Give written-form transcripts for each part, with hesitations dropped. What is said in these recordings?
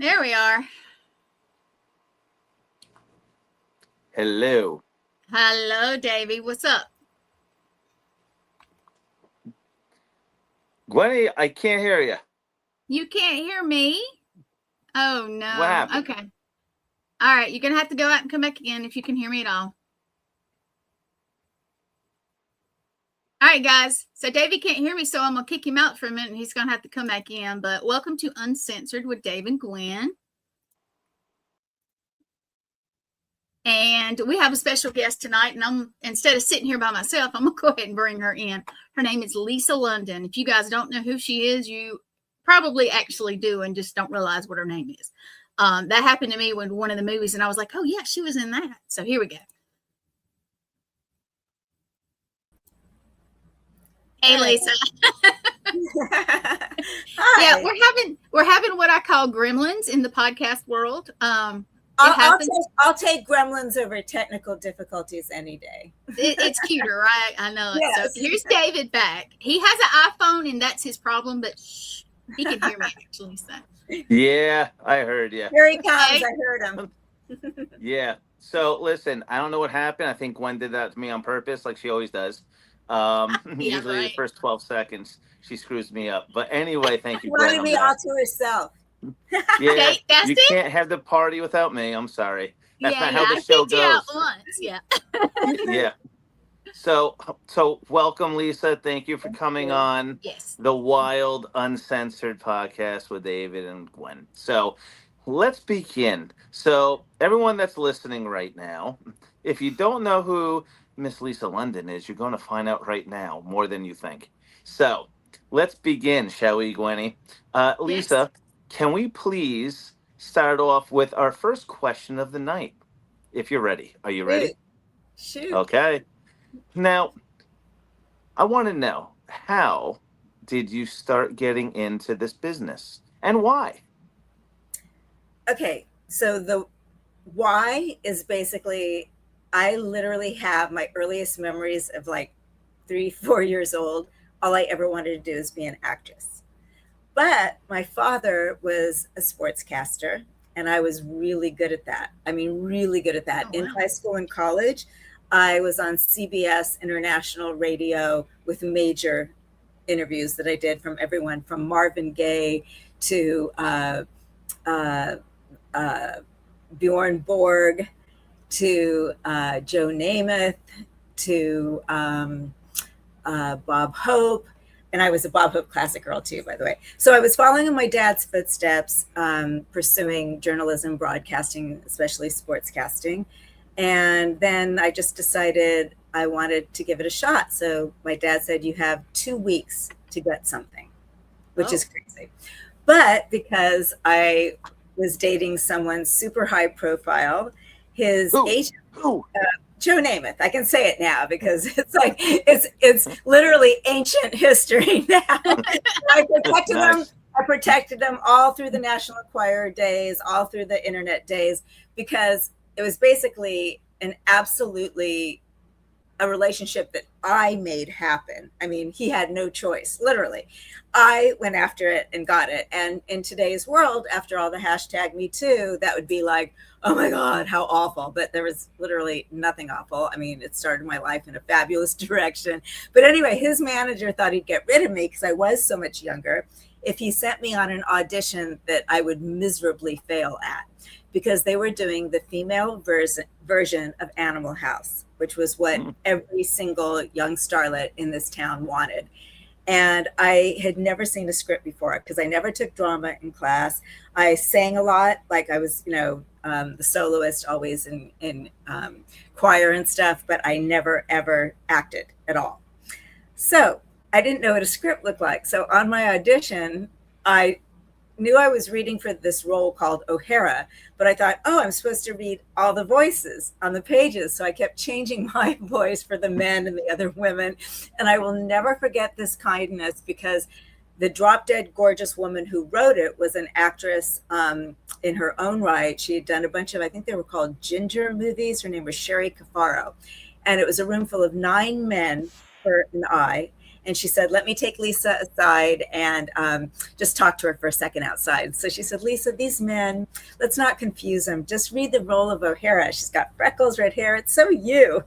There we are. Hello. Hello, Davey. What's up? Gwenny, I can't hear you. You can't hear me? Oh, no. What happened? Okay. All right. You're going to have to go out and come back again if you can hear me at all. All right, guys. So Davey can't hear me, so I'm going to kick him out for a minute, and he's going to have to come back in. But welcome to Uncensored with Dave and Gwen. And we have a special guest tonight, and instead of sitting here by myself, I'm going to go ahead and bring her in. Her name is Lisa London. If you guys don't know who she is, you probably actually do and just don't realize what her name is. That happened to me when one of the movies, and I was like, oh, yeah, she was in that. So here we go. Hey, Lisa. Yeah, we're having what I call gremlins in the podcast world. I'll take gremlins over technical difficulties any day. It's cuter, right? I know. Yes. So here's David back. He has an iPhone, and that's his problem, but he can hear me actually. So. Yeah, I heard you. Here he comes. Okay. I heard him. Yeah. So listen, I don't know what happened. I think Gwen did that to me on purpose, like she always does. Usually right. The first 12 seconds, she screws me up. But anyway, thank you. Wanted me all to herself. Yeah, you can't have the party without me. I'm sorry. That's not how the show goes. Once. Yeah. Yeah. So welcome, Lisa. Thank you for coming on the Wild Uncensored podcast with David and Gwen. So let's begin. So everyone that's listening right now, if you don't know who Miss Lisa London is, you're going to find out right now more than you think. So let's begin, shall we, Gwenny? Lisa, can we please start off with our first question of the night? If you're ready. Are you ready? Shoot. Okay. Now, I want to know, how did you start getting into this business and why? Okay, so the why is basically, I literally have my earliest memories of like 3-4 years old. All I ever wanted to do is be an actress. But my father was a sportscaster, and I was really good at that. I mean, really good at that. In high school and college, I was on CBS International Radio with major interviews that I did from everyone from Marvin Gaye to Bjorn Borg to Joe Namath to Bob Hope. And I was a Bob Hope classic girl too, by the way. So I was following in my dad's footsteps, pursuing journalism, broadcasting, especially sportscasting. And then I just decided I wanted to give it a shot. So my dad said, you have 2 weeks to get something, which is crazy. But because I was dating someone super high profile, his agent, Joe Namath. I can say it now because it's like it's literally ancient history now. I protected them. I protected them all through the National Enquirer days, all through the internet days, because it was basically absolutely a relationship that I made happen. I mean, he had no choice, literally. I went after it and got it. And in today's world, after all the hashtag Me Too, that would be like, oh my God, how awful. But there was literally nothing awful. I mean, it started my life in a fabulous direction. But anyway, his manager thought he'd get rid of me because I was so much younger if he sent me on an audition that I would miserably fail at, because they were doing the female version of Animal House, which was what every single young starlet in this town wanted. And I had never seen a script before because I never took drama in class. I sang a lot, like I was, the soloist always in choir and stuff, but I never, ever acted at all. So I didn't know what a script looked like. So on my audition, I knew I was reading for this role called O'Hara, but I thought, oh, I'm supposed to read all the voices on the pages. So I kept changing my voice for the men and the other women. And I will never forget this kindness, because the drop dead gorgeous woman who wrote it was an actress in her own right. She had done a bunch of, I think they were called Ginger movies. Her name was Sherry Cafaro. And it was a room full of 9 men for an eye. And she said, let me take Lisa aside and just talk to her for a second outside. So she said, Lisa, these men, let's not confuse them. Just read the role of O'Hara. She's got freckles, red hair. It's so you.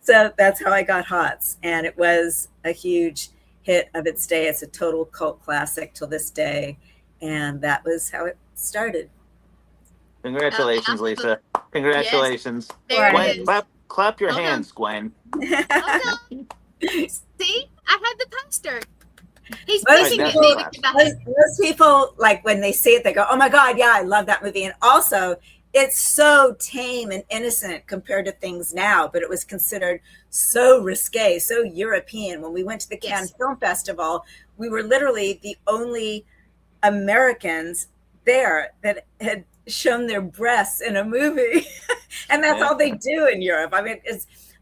So that's how I got Hots. And it was a huge hit of its day. It's a total cult classic till this day. And that was how it started. Congratulations, Lisa. Congratulations. Yes, there Gwen, it is. clap your hands, Gwen. See, I had the poster. He's Most picking people, at me. most people, like when they see it, they go, oh my God, yeah, I love that movie. And also, it's so tame and innocent compared to things now, but it was considered so risque, so European. When we went to the Cannes Film Festival, we were literally the only Americans there that had shown their breasts in a movie. And that's all they do in Europe. I mean,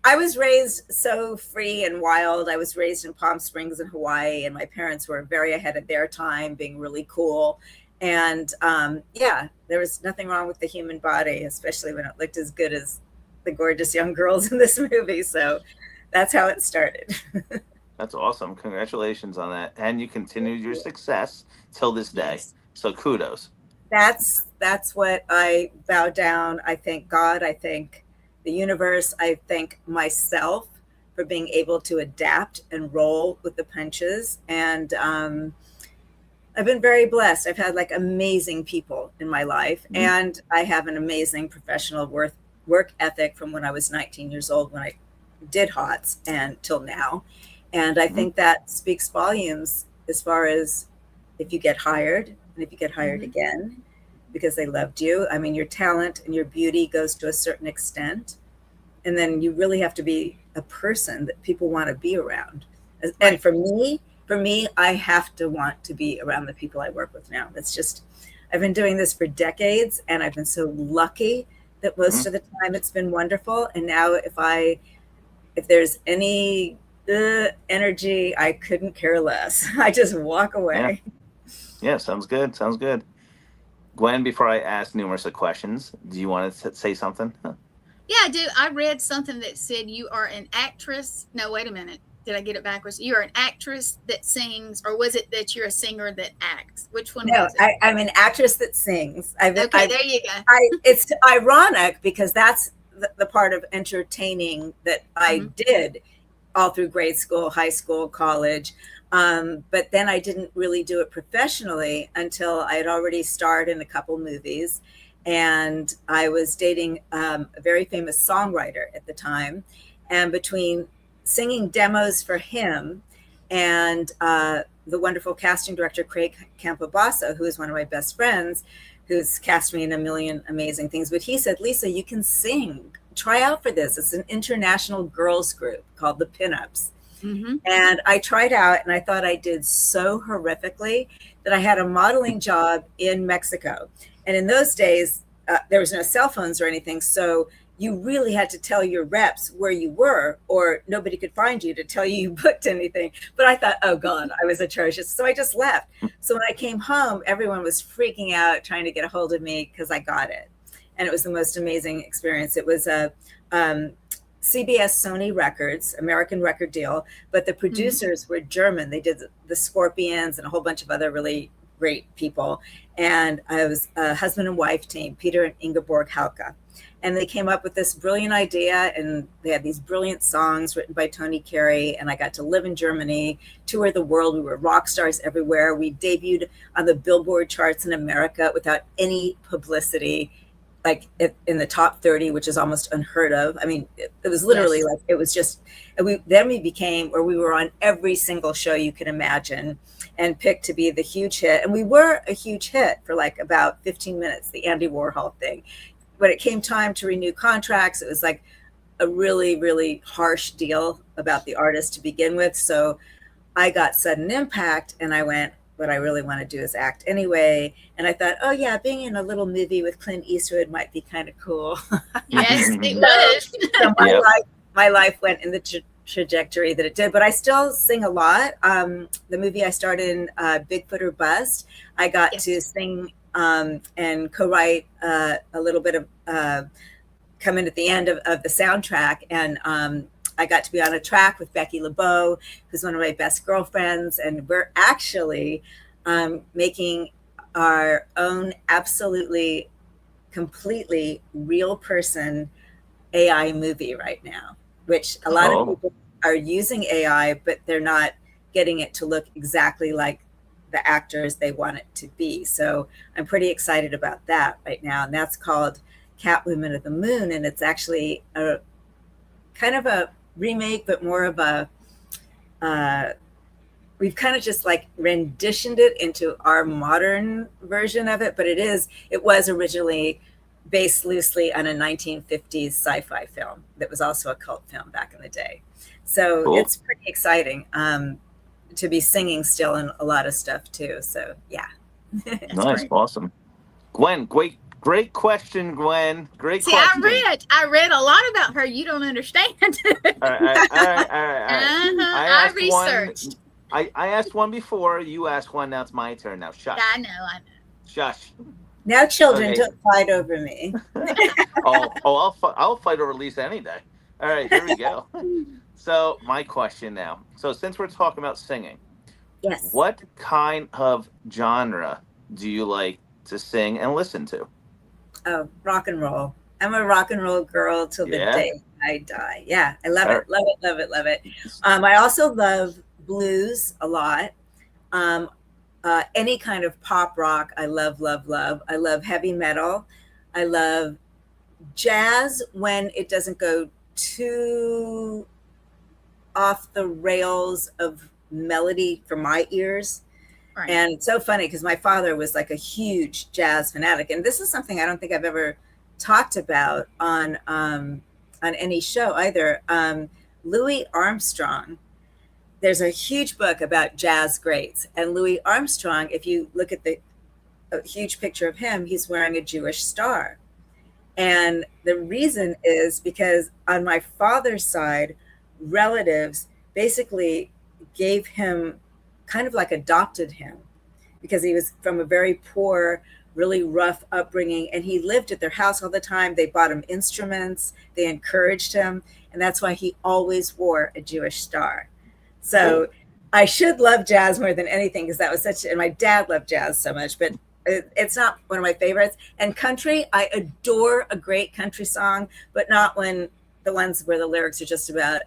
I was raised so free and wild. I was raised in Palm Springs in Hawaii, and my parents were very ahead of their time, being really cool. And there was nothing wrong with the human body, especially when it looked as good as the gorgeous young girls in this movie. So that's how it started. That's awesome. Congratulations on that. And you continued your success till this day. Yes. So kudos. That's what I bow down. I thank God. I thank the universe. I thank myself for being able to adapt and roll with the punches. And I've been very blessed. I've had like amazing people in my life, and I have an amazing professional work ethic from when I was 19 years old when I did Hots and till now. And I think that speaks volumes as far as if you get hired and if you get hired again because they loved you. I mean, your talent and your beauty goes to a certain extent. And then you really have to be a person that people want to be around. And for me, I have to want to be around the people I work with now. It's just, I've been doing this for decades, and I've been so lucky that most of the time it's been wonderful. And now if there's any energy, I couldn't care less. I just walk away. Yeah, sounds good. Sounds good. Gwen, before I ask numerous of questions, do you want to say something? Yeah, I do. I read something that said you are an actress. No, wait a minute. Did I get it backwards? You're an actress that sings, or was it that you're a singer that acts? Which one was it? I'm an actress that sings. There you go. It's ironic because that's the part of entertaining that I did all through grade school, high school, college. But then I didn't really do it professionally until I had already starred in a couple movies. And I was dating a very famous songwriter at the time. And between singing demos for him and the wonderful casting director, Craig Campobasso, who is one of my best friends, who's cast me in a million amazing things. But he said, Lisa, you can sing. Try out for this. It's an international girls group called the Pinups. And I tried out, and I thought I did so horrifically that I had a modeling job in Mexico. And in those days, there was no cell phones or anything. So you really had to tell your reps where you were, or nobody could find you to tell you booked anything. But I thought, oh God, I was atrocious. So I just left. So when I came home, everyone was freaking out, trying to get a hold of me because I got it. And it was the most amazing experience. It was a CBS Sony Records, American record deal, but the producers were German. They did the Scorpions and a whole bunch of other really great people. And I was a husband and wife team, Peter and Ingeborg Hauke. And they came up with this brilliant idea, and they had these brilliant songs written by Tony Carey. And I got to live in Germany, tour the world. We were rock stars everywhere. We debuted on the Billboard charts in America without any publicity, like in the top 30, which is almost unheard of. I mean, it was literally like, it was just, we were on every single show you could imagine and picked to be the huge hit. And we were a huge hit for like about 15 minutes, the Andy Warhol thing. When it came time to renew contracts, it was like a really, really harsh deal about the artist to begin with. So I got sudden impact, and I went, what I really want to do is act anyway. And I thought, oh yeah, being in a little movie with Clint Eastwood might be kind of cool. Yes, it was. So my life went in the trajectory that it did, but I still sing a lot. The movie I starred in, Bigfoot or Bust, I got to sing and co-write a little bit of come in at the end of the soundtrack. And I got to be on a track with Becky LeBeau, who's one of my best girlfriends. And we're actually making our own absolutely, completely real person AI movie right now, which a lot of people are using AI, but they're not getting it to look exactly like the actors they want it to be. So I'm pretty excited about that right now. And that's called Catwoman of the Moon. And it's actually a kind of a remake, but more of a, we've kind of just like renditioned it into our modern version of it. But it was originally based loosely on a 1950s sci-fi film that was also a cult film back in the day. So It's pretty exciting to be singing still in a lot of stuff too. So yeah. Nice. Great. Awesome. Gwen, great question, Gwen. Great question. I read a lot about her. You don't understand. All right. I researched. I asked one before. You asked one. Now it's my turn. Now shush. I know. Shush. Now, children, don't fight over me. I'll fight over Lisa any day. All right, here we go. So my question now. So since we're talking about singing, yes, what kind of genre do you like to sing and listen to? Oh, rock and roll. I'm a rock and roll girl till the day I die. Yeah, I love it, love it, love it, love it. I also love blues a lot. Any kind of pop rock, I love, love, love. I love heavy metal. I love jazz when it doesn't go too off the rails of melody for my ears. Right. And it's so funny because my father was like a huge jazz fanatic. And this is something I don't think I've ever talked about on any show either. Louis Armstrong. There's a huge book about jazz greats. And Louis Armstrong, if you look at a huge picture of him, he's wearing a Jewish star. And the reason is because on my father's side, relatives basically gave him, kind of like adopted him, because he was from a very poor, really rough upbringing. And he lived at their house all the time. They bought him instruments. They encouraged him. And that's why he always wore a Jewish star. So I should love jazz more than anything because that was and my dad loved jazz so much, but it's not one of my favorites. And country, I adore a great country song, but not when the ones where the lyrics are just about,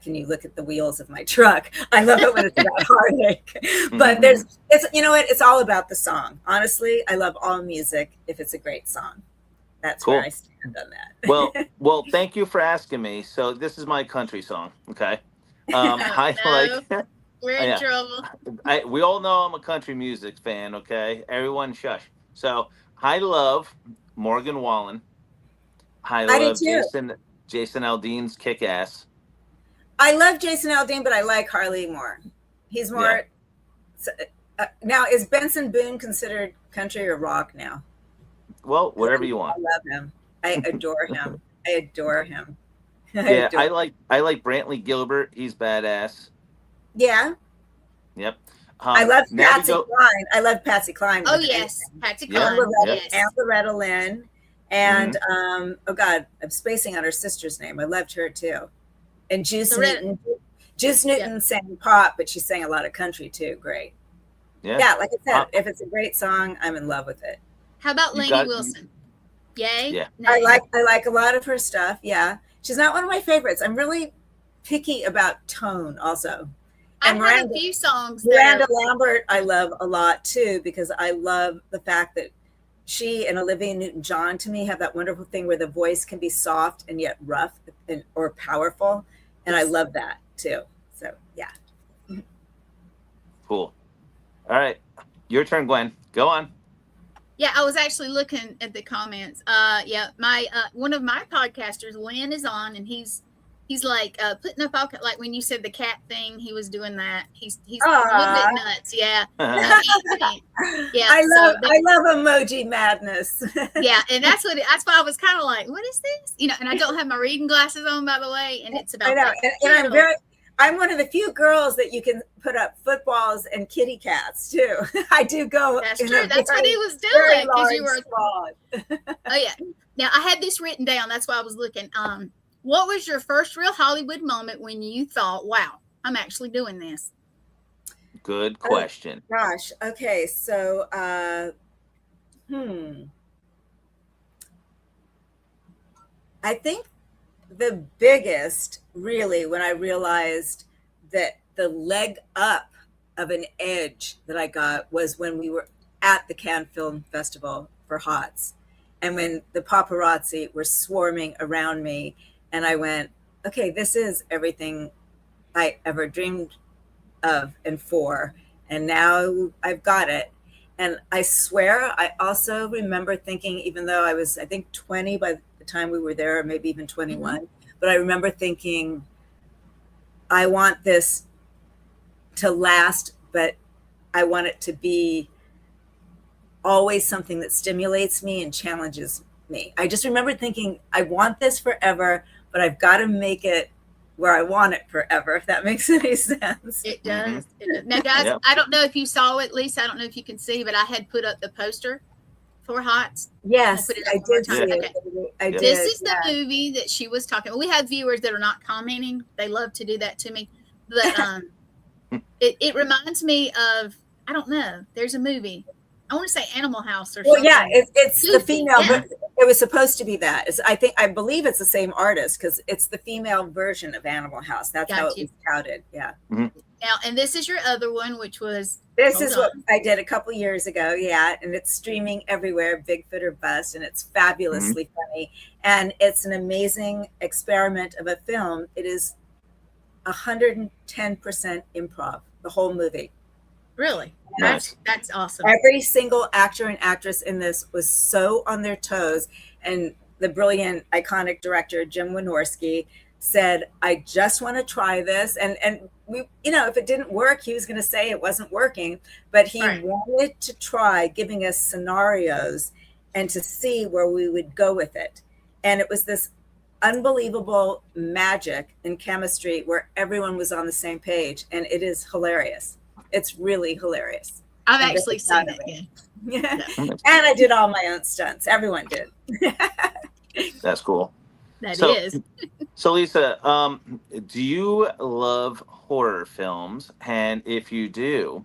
can you look at the wheels of my truck? I love it when it's about heartache. But it's all about the song. Honestly, I love all music if it's a great song. That's where I stand on that. Well, thank you for asking me. So this is my country song, okay? We're in trouble. We all know I'm a country music fan, okay? Everyone shush. So I love Morgan Wallen. I love Jason Aldean's Kick Ass. I love Jason Aldean, but I like Harley more. He's more. Yeah. Now, is Benson Boone considered country or rock now? Well, whatever you want. I love him. I adore him. I adore him. I like Brantley Gilbert. He's badass. Yeah. Yep. I love Patsy Cline. I love Patsy Cline. Oh yes, Patsy Cline. And Loretta Lynn. And oh God, I'm spacing on her sister's name. I loved her too. And Juice Newton. Juice Newton sang pop, but she sang a lot of country too. Great. Yeah, like I said, if it's a great song, I'm in love with it. How about Lainey Wilson? Yay. Yeah. No. I like a lot of her stuff. Yeah. She's not one of my favorites. I'm really picky about tone also. And I've heard a few songs. Miranda Lambert, I love a lot too, because I love the fact that she and Olivia Newton-John to me have that wonderful thing where the voice can be soft and yet rough or powerful. And I love that too. So yeah. Cool. All right. Your turn, Gwen. Go on. Yeah, I was actually looking at the comments. My one of my podcasters, Lynn, is on, and he's like putting up all like when you said the cat thing, he was doing that. He's a little bit nuts. Yeah. Yeah. I love emoji madness. Yeah, and that's why I was kind of like, what is this? And I don't have my reading glasses on, by the way, and it's about. I know, and I'm one of the few girls that you can put up footballs and kitty cats too. I do go. That's true. That's what he was doing because you were. Oh yeah. Now I had this written down. That's why I was looking. What was your first real Hollywood moment when you thought, wow, I'm actually doing this? Good question. Oh, gosh. Okay. So, I think the biggest, really, when I realized that the leg up of an edge that I got was when we were at the Cannes Film Festival for HOTS. And when the paparazzi were swarming around me, and I went, okay, this is everything I ever dreamed of and for. And now I've got it. And I swear, I also remember thinking, even though I was, I think, 20 by the time we were there, or maybe even 21, but I remember thinking, I want this to last, but I want it to be always something that stimulates me and challenges me. I just remember thinking, I want this forever, but I've got to make it where I want it forever, if that makes any sense. It does. It does. Now, guys, I don't know if you saw it, Lisa. I don't know if you can see, but I had put up the poster for HOTS. Yes, I did see it. Okay. I did, this is the movie that she was talking about. We have viewers that are not commenting. They love to do that to me. But it reminds me of, I don't know, there's a movie. I want to say Animal House or something. Well, yeah, it's the female. Yeah. It was supposed to be that. I believe it's the same artist, because it's the female version of Animal House. That's how it was touted. Yeah. Mm-hmm. Now, and this is your other one, which was. This is what I did a couple years ago. Yeah. And it's streaming everywhere, Bigfoot or Bust. And it's fabulously funny. And it's an amazing experiment of a film. It is 110% improv, the whole movie. Really? Nice. That's awesome. Every single actor and actress in this was so on their toes. And the brilliant, iconic director, Jim Wynorski, said, I just want to try this. And we, if it didn't work, he was going to say it wasn't working. But he wanted to try giving us scenarios and to see where we would go with it. And it was this unbelievable magic and chemistry where everyone was on the same page. And it is hilarious. It's really hilarious. I've actually seen it. Yeah. And I did all my own stunts. Everyone did. That's cool. That is. So Lisa, do you love horror films? And if you do,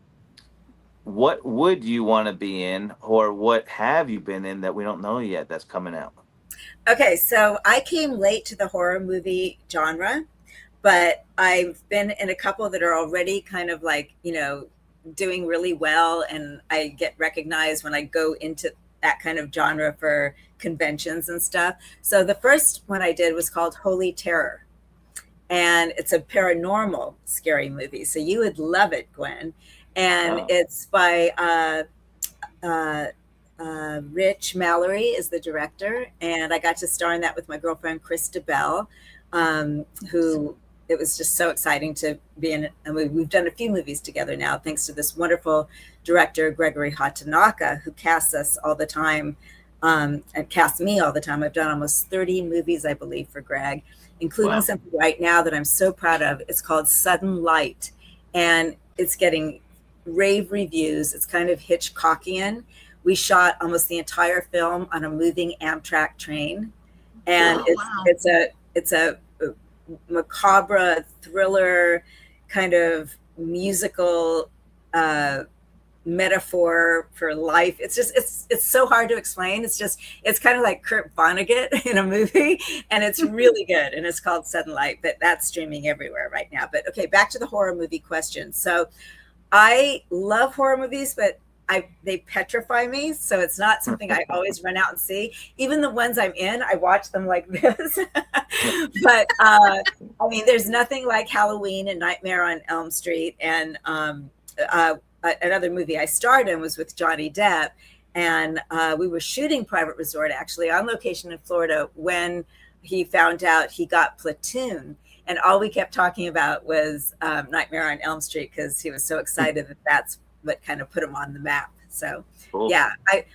what would you want to be in, or what have you been in that we don't know yet that's coming out? Okay, so I came late to the horror movie genre, but I've been in a couple that are already kind of like, doing really well. And I get recognized when I go into that kind of genre for conventions and stuff. So the first one I did was called Holy Terror. And it's a paranormal scary movie. So you would love it, Gwen. And it's by Rich Mallory is the director. And I got to star in that with my girlfriend, Chris DeBell, who it was just so exciting to be in. And we've done a few movies together now, thanks to this wonderful director, Gregory Hatanaka, who casts us all the time and casts me all the time. I've done almost 30 movies, I believe, for Greg, including something right now that I'm so proud of. It's called Sudden Light, and it's getting rave reviews. It's kind of Hitchcockian. We shot almost the entire film on a moving Amtrak train, and it's a macabre thriller kind of musical metaphor for life. It's just it's so hard to explain. It's kind of like Kurt Vonnegut in a movie, and it's really good. And it's called Sudden Light, but that's streaming everywhere right now. But okay, back to the horror movie question. So I love horror movies, but they petrify me. So it's not something I always run out and see. Even the ones I'm in, I watch them like this. But I mean, there's nothing like Halloween and Nightmare on Elm Street. And another movie I starred in was with Johnny Depp. And we were shooting Private Resort, actually, on location in Florida when he found out he got Platoon. And all we kept talking about was Nightmare on Elm Street, because he was so excited that that's what kind of put him on the map. So cool. Yeah,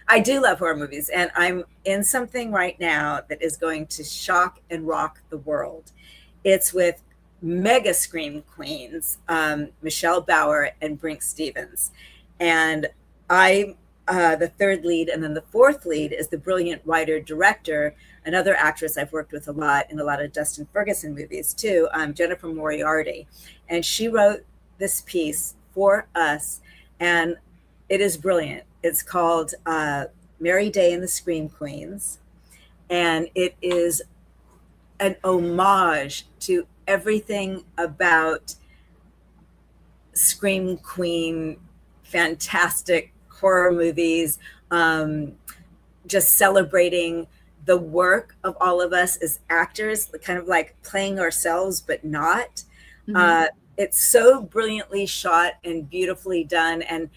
I do love horror movies, and I'm in something right now that is going to shock and rock the world. It's with mega scream queens, Michelle Bauer and Brinke Stevens. And I the third lead, and then the fourth lead is the brilliant writer director, another actress I've worked with a lot in a lot of Dustin Ferguson movies too, Jennifer Moriarty, and she wrote this piece for us, and it is brilliant. It's called Mary Day and the Scream Queens, and it is an homage to everything about Scream Queen, fantastic horror movies, just celebrating the work of all of us as actors, kind of like playing ourselves, but not. It's so brilliantly shot and beautifully done. And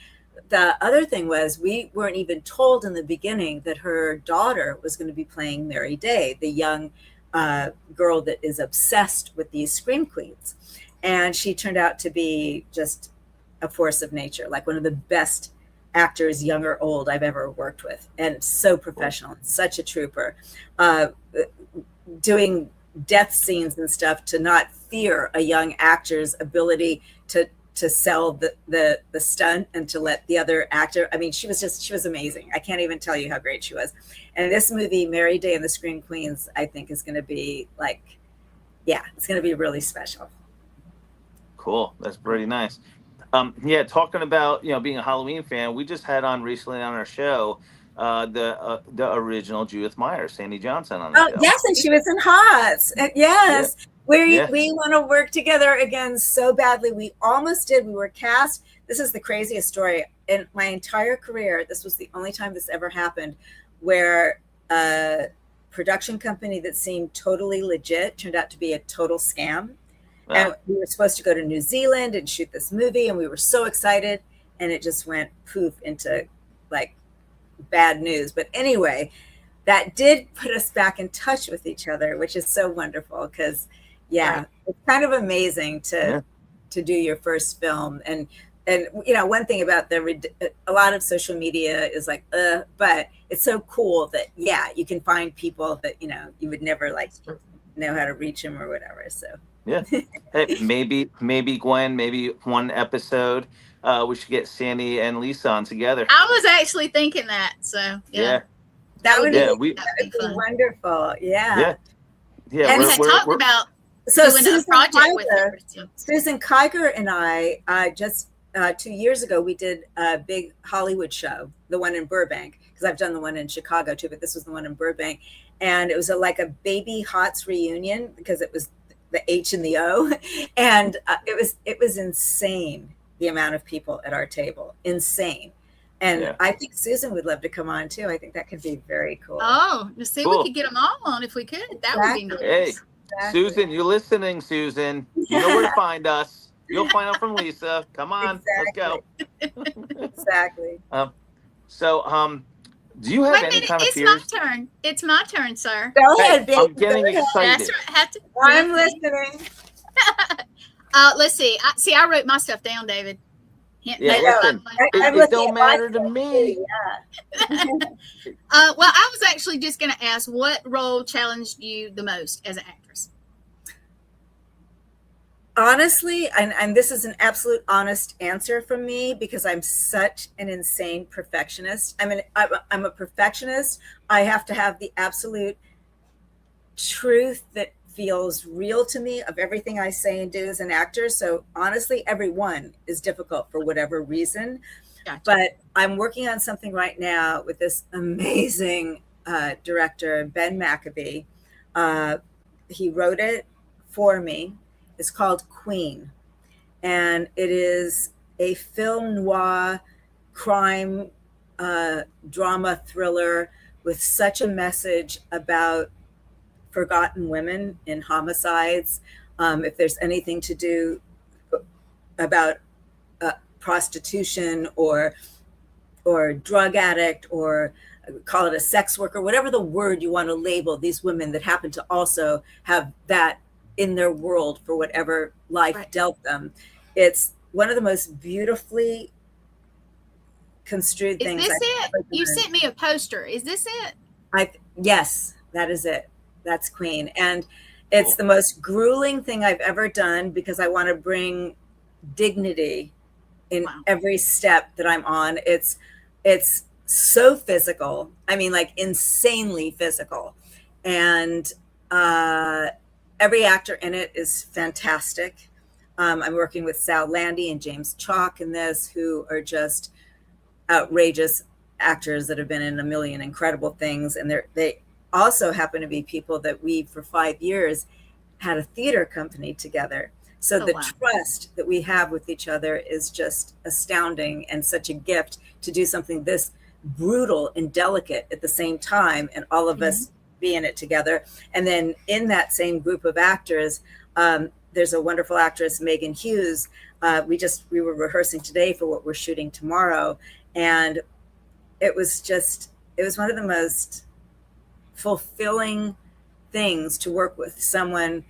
the other thing was, we weren't even told in the beginning that her daughter was going to be playing Mary Day, the young girl that is obsessed with these Scream Queens. And she turned out to be just a force of nature, like one of the best actors, young or old, I've ever worked with, and so professional, such a trooper, doing death scenes and stuff to not fear a young actor's ability to sell the stunt and to let the other actor. I mean, she was amazing. I can't even tell you how great she was. And this movie, Mary Day and the Scream Queens, I think is going to be like, yeah, it's going to be really special. Cool. That's pretty nice. Yeah, talking about, being a Halloween fan, we just had on recently on our show the original Judith Meyer, Sandy Johnson on the show. Yes, and she was in Hots. Yes. Yeah. We want to work together again so badly. We almost did. We were cast. This is the craziest story. In my entire career, this was the only time this ever happened, where a production company that seemed totally legit turned out to be a total scam. Wow. And we were supposed to go to New Zealand and shoot this movie, and we were so excited, and it just went poof into like bad news. But anyway, that did put us back in touch with each other, which is so wonderful, because it's kind of amazing to do your first film. And one thing about a lot of social media is like, but it's so cool that you can find people that you would never like know how to reach them or whatever. So hey, maybe Gwen, maybe one episode we should get Sandy and Lisa on together. I was actually thinking that, so that would be wonderful. Yeah. And we had talked about doing a project with her. Susan Kiger and I just 2 years ago, we did a big Hollywood show, the one in Burbank, because I've done the one in Chicago too, but this was the one in Burbank. And it was like a baby Hots reunion, because it was the H and the O. And it was insane, the amount of people at our table, insane. And I think Susan would love to come on too. I think that could be very cool. Oh, let's see, we could get them all on if we could. That would be nice. Hey, Susan, you're listening, Susan. You know where to find us. You'll find out from Lisa. Come on, let's go. Exactly. Do you have any kind of fears? It's my turn. It's my turn, sir. Go ahead, baby. I'm getting excited. That's right. I'm listening. Let's see. I wrote my stuff down, David. Listen, it don't matter to me. Well, I was actually just going to ask, what role challenged you the most as an actress? Honestly, and this is an absolute honest answer from me, because I'm such an insane perfectionist. I'm a perfectionist. I have to have the absolute truth that feels real to me of everything I say and do as an actor. So honestly, everyone is difficult for whatever reason. Gotcha. But I'm working on something right now with this amazing director, Ben McAbee. He wrote it for me. It's called Queen. And it is a film noir crime drama thriller with such a message about forgotten women in homicides. If there's anything to do about prostitution or drug addict, or call it a sex worker, whatever the word you want to label these women that happen to also have that in their world for whatever life dealt them. It's one of the most beautifully construed things. Is this it? You sent me a poster. Is this it? Yes, that is it. That's Queen. And it's the most grueling thing I've ever done, because I want to bring dignity in every step that I'm on. It's so physical. I mean, like insanely physical. And every actor in it is fantastic. I'm working with Sal Landy and James Chalk in this, who are just outrageous actors that have been in a million incredible things. And they also happen to be people that we, for 5 years, had a theater company together. So the trust that we have with each other is just astounding, and such a gift to do something this brutal and delicate at the same time, and all of us be in it together. And then in that same group of actors, there's a wonderful actress, Megan Hughes. We were rehearsing today for what we're shooting tomorrow. And it was one of the most fulfilling things to work with someone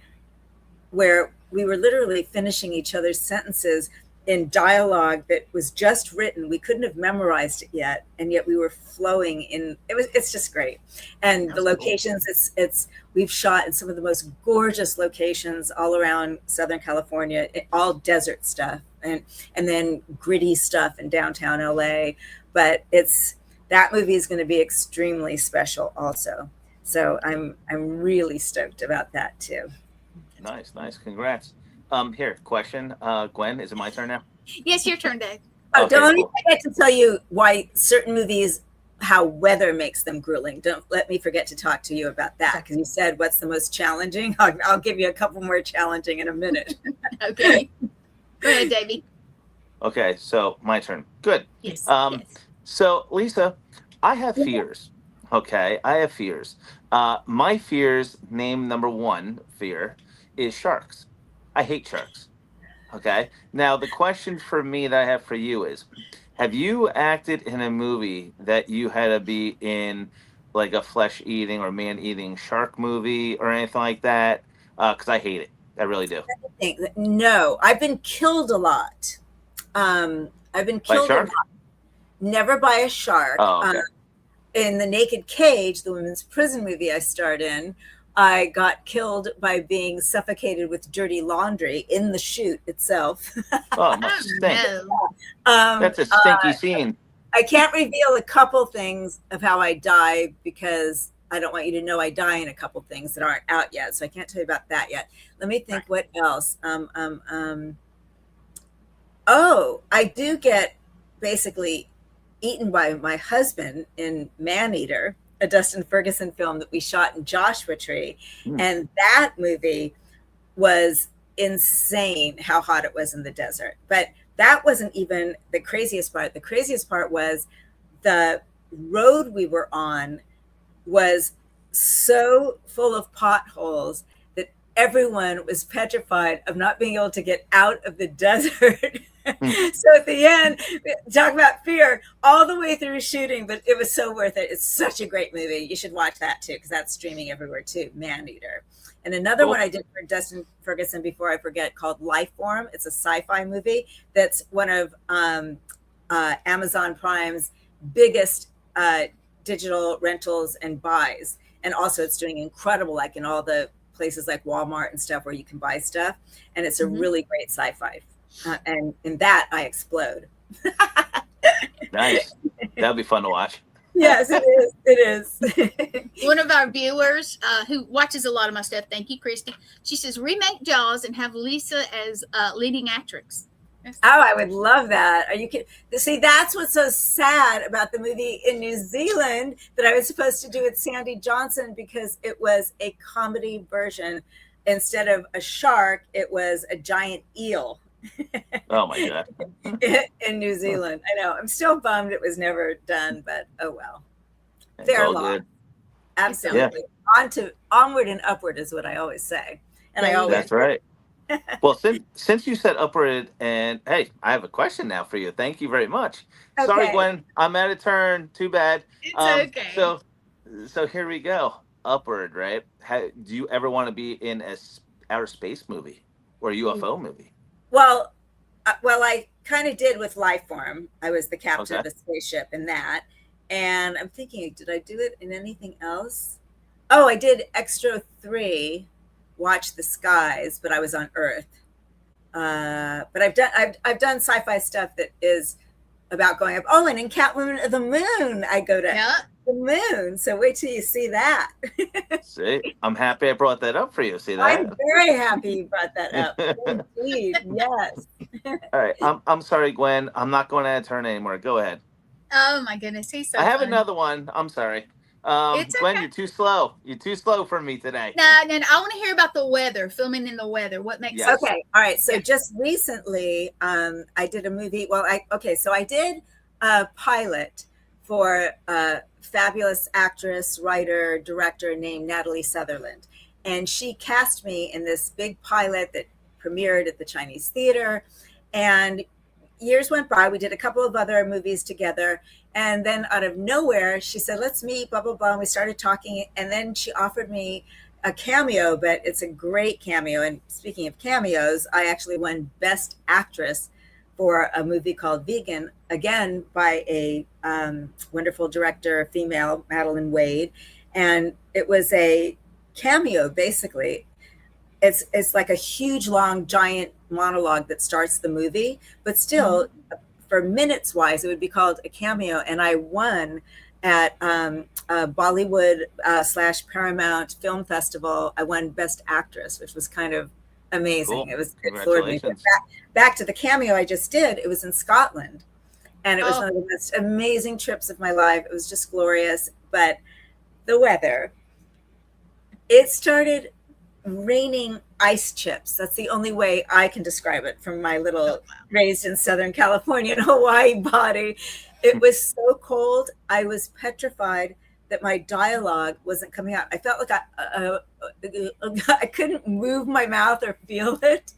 where we were literally finishing each other's sentences in dialogue that was just written. We couldn't have memorized it yet, and yet we were flowing in. It's just great. And the locations, we've shot in some of the most gorgeous locations all around Southern California, all desert stuff, and then gritty stuff in downtown LA. But that movie is going to be extremely special also. So I'm really stoked about that too. Nice. Congrats. Here, question. Gwen, is it my turn now? Yes, your turn, Dave. Oh, okay, don't forget to tell you why certain movies, how weather makes them grueling. Don't let me forget to talk to you about that, because you said what's the most challenging. I'll give you a couple more challenging in a minute. Okay. Go ahead, Davey. Okay, so my turn. Good. Yes. So, Lisa, I have fears. Okay, I have fears. My fears, name number one fear, is sharks. I hate sharks. Okay. Now, the question for me that I have for you is, have you acted in a movie that you had to be in, like a flesh-eating or man-eating shark movie or anything like that? Because I hate it. I really do. No, I've been killed a lot. I've been killed a lot. Never by a shark. Oh, okay. In The Naked Cage, the women's prison movie I starred in, I got killed by being suffocated with dirty laundry in the shoot itself. Oh, it must stink. No. That's a stinky scene. I can't reveal a couple things of how I die, because I don't want you to know I die in a couple things that aren't out yet. So I can't tell you about that yet. Let me think what else. Oh, I do get basically eaten by my husband in Maneater, a Dustin Ferguson film that we shot in Joshua Tree. And that movie was insane how hot it was in the desert. But that wasn't even the craziest part. The craziest part was the road we were on was so full of potholes that everyone was petrified of not being able to get out of the desert. So at the end, talk about fear all the way through shooting, but it was so worth it. It's such a great movie. You should watch that too, because that's streaming everywhere too, Maneater. And another one I did for Dustin Ferguson, before I forget, called Lifeform. It's a sci-fi movie that's one of Amazon Prime's biggest digital rentals and buys. And also it's doing incredible, like in all the places like Walmart and stuff where you can buy stuff. And it's a really great sci-fi. And in that, I explode. Nice. That'd be fun to watch. Yes, it is. It is. One of our viewers who watches a lot of my stuff, thank you, Christy. She says, remake Jaws and have Lisa as leading actress. Oh, I would love that. Are you kidding? See, that's what's so sad about the movie in New Zealand that I was supposed to do with Sandy Johnson, because it was a comedy version. Instead of a shark, it was a giant eel. Oh my God. In New Zealand. I know. I'm still bummed it was never done, but oh well. Fair loss. Absolutely. Yeah. Onward and upward is what I always say. And I always That's right. Well, since you said upward, and hey, I have a question now for you. Thank you very much. Okay. Sorry, Gwen, I'm out of turn. Too bad. It's okay. So here we go. Upward, right? Do you ever want to be in a outer space movie or a UFO movie? Well, I kind of did with Lifeform. I was the captain of the spaceship in that. And I'm thinking, did I do it in anything else? Oh, I did Extra 3, Watch the Skies, but I was on Earth. But I've done sci-fi stuff that is about going up. Oh, and in Catwoman of the Moon, I go to Yeah. the moon. So wait till you see that. See, I'm happy I brought that up for you. See that? I'm very happy you brought that up. Indeed, yes. All right, I'm sorry, Gwen. I'm not going to add turn anymore. Go ahead. Oh my goodness, he's so I have funny. another one. I'm sorry. It's Gwen, okay. you're too slow. You're too slow for me today. No, I want to hear about the weather, filming in the weather. What makes Yes. Okay, all right. So just recently, I did a movie. Well, so I did a pilot for a fabulous actress, writer, director named Natalie Sutherland, and she cast me in this big pilot that premiered at the Chinese Theater. And years went by. We did a couple of other movies together. And then out of nowhere, she said, let's meet, blah, blah, blah. And we started talking. And then she offered me a cameo, but it's a great cameo. And speaking of cameos, I actually won Best Actress for a movie called Vegan, again, by a wonderful director, female, Madeline Wade. And it was a cameo, basically. It's like a huge, long, giant monologue that starts the movie, but still, for minutes wise, it would be called a cameo. And I won at a Bollywood / Paramount Film Festival. I won Best Actress, which was kind of amazing. Cool. It floored me. But back to the cameo I just did. It was in Scotland, and it was one of the most amazing trips of my life. It was just glorious. But the weather, it started raining ice chips. That's the only way I can describe it from my little raised in Southern California and Hawaii body. It was so cold. I was petrified that my dialogue wasn't coming out. I felt like I couldn't move my mouth or feel it.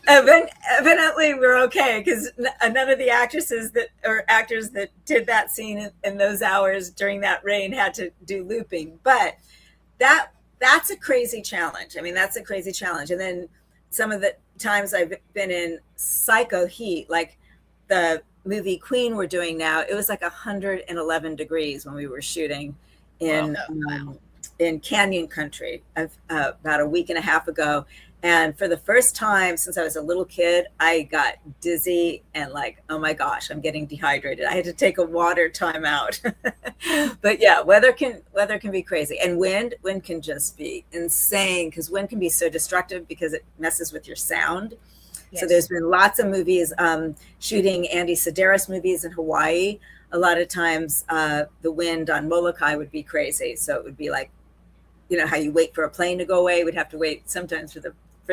Evidently we're okay, because none of the actresses or actors that did that scene in those hours during that rain had to do looping. But that's a crazy challenge. I mean, that's a crazy challenge. And then some of the times I've been in psycho heat, like the movie Queen we're doing now, it was like 111 degrees when we were shooting in Canyon Country about a week and a half ago. And for the first time since I was a little kid, I got dizzy and like, oh my gosh, I'm getting dehydrated. I had to take a water time out. But yeah, weather can be crazy. And wind can just be insane, because wind can be so destructive because it messes with your sound. Yes. So there's been lots of movies, shooting Andy Sedaris movies in Hawaii. A lot of times the wind on Molokai would be crazy. So it would be like, you know, how you wait for a plane to go away. We'd have to wait sometimes for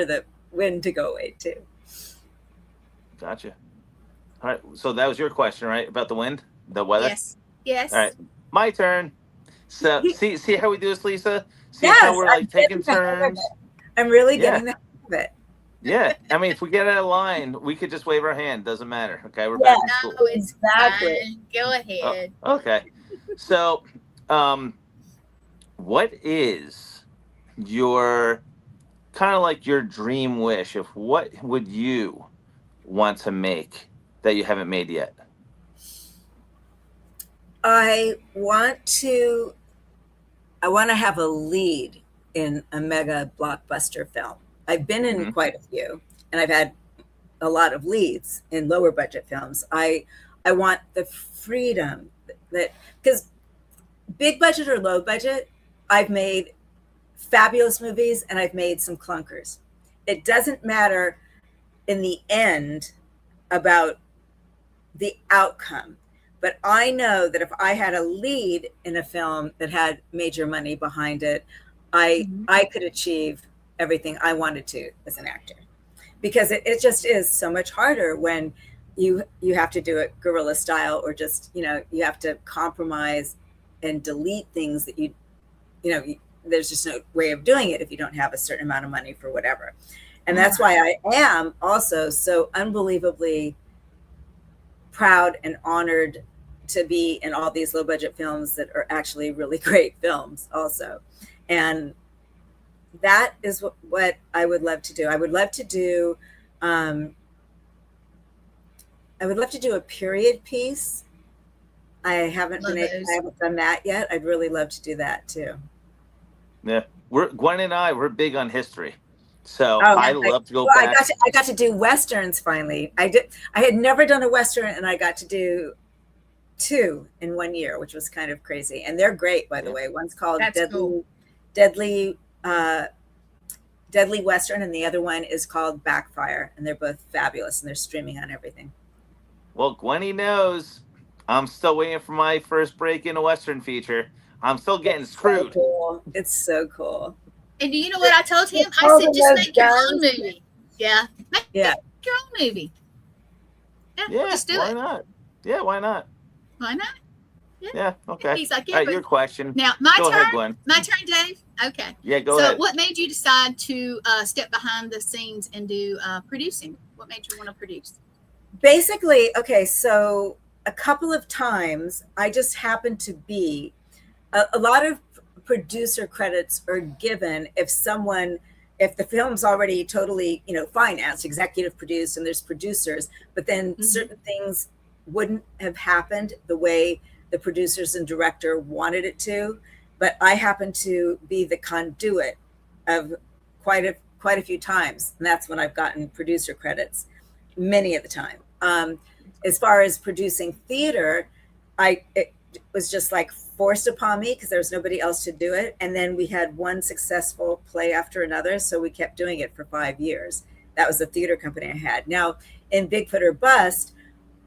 the wind to go away too. Gotcha. All right. So that was your question, right? About the wind, the weather? Yes. All right. My turn. So see how we do this, Lisa? See yes, how we're like taking turns? I'm really getting the hang of it. Yeah. I mean, if we get out of line, we could just wave our hand. Doesn't matter. Okay. We're back in school. No, it's exactly. Go ahead. Oh, okay. So, what is your kind of like your dream wish of what would you want to make that you haven't made yet? I want to have a lead in a mega blockbuster film. I've been in quite a few, and I've had a lot of leads in lower budget films. I want the freedom that, because big budget or low budget, I've made fabulous movies and I've made some clunkers. It doesn't matter in the end about the outcome, but I know that if I had a lead in a film that had major money behind it, I could achieve everything I wanted to as an actor, because it just is so much harder when you have to do it guerrilla style, or just, you know, you have to compromise and delete things that you know, there's just no way of doing it if you don't have a certain amount of money for whatever. And that's why I am also so unbelievably proud and honored to be in all these low budget films that are actually really great films also. And that is what I would love to do. I would love to do a period piece. I haven't done that yet. I'd really love to do that too. Yeah, Gwen and I, we're big on history. So Oh, I love to go well, back. I got to do westerns finally. I had never done a western, and I got to do 2 in 1 year, which was kind of crazy. And they're great, by the way. One's called Deadly Western, and the other one is called Backfire, and they're both fabulous, and they're streaming on everything. Well, Gwenny knows I'm still waiting for my first break in a Western feature. I'm still getting screwed. So cool. It's so cool. And do you know what I told him? I said, just make your own movie. Yeah. Make your own movie. Yeah, just do why it. not? Yeah, why not? Why not? Yeah, okay. He's like, all right, your question. Now, my go turn. Ahead, Gwen. My turn, Dave. Okay. Yeah, go ahead. So, what made you decide to step behind the scenes and do producing? What made you want to produce? Basically, okay, so a couple of times I just happened to be a lot of producer credits are given if the film's already totally, financed, executive produced, and there's producers, but then certain things wouldn't have happened the way the producers and director wanted it to. But I happened to be the conduit of quite a few times, and that's when I've gotten producer credits many of the time. As far as producing theater, it was just like forced upon me because there was nobody else to do it. And then we had one successful play after another, so we kept doing it for 5 years. That was the theater company I had. Now, in Bigfoot or Bust,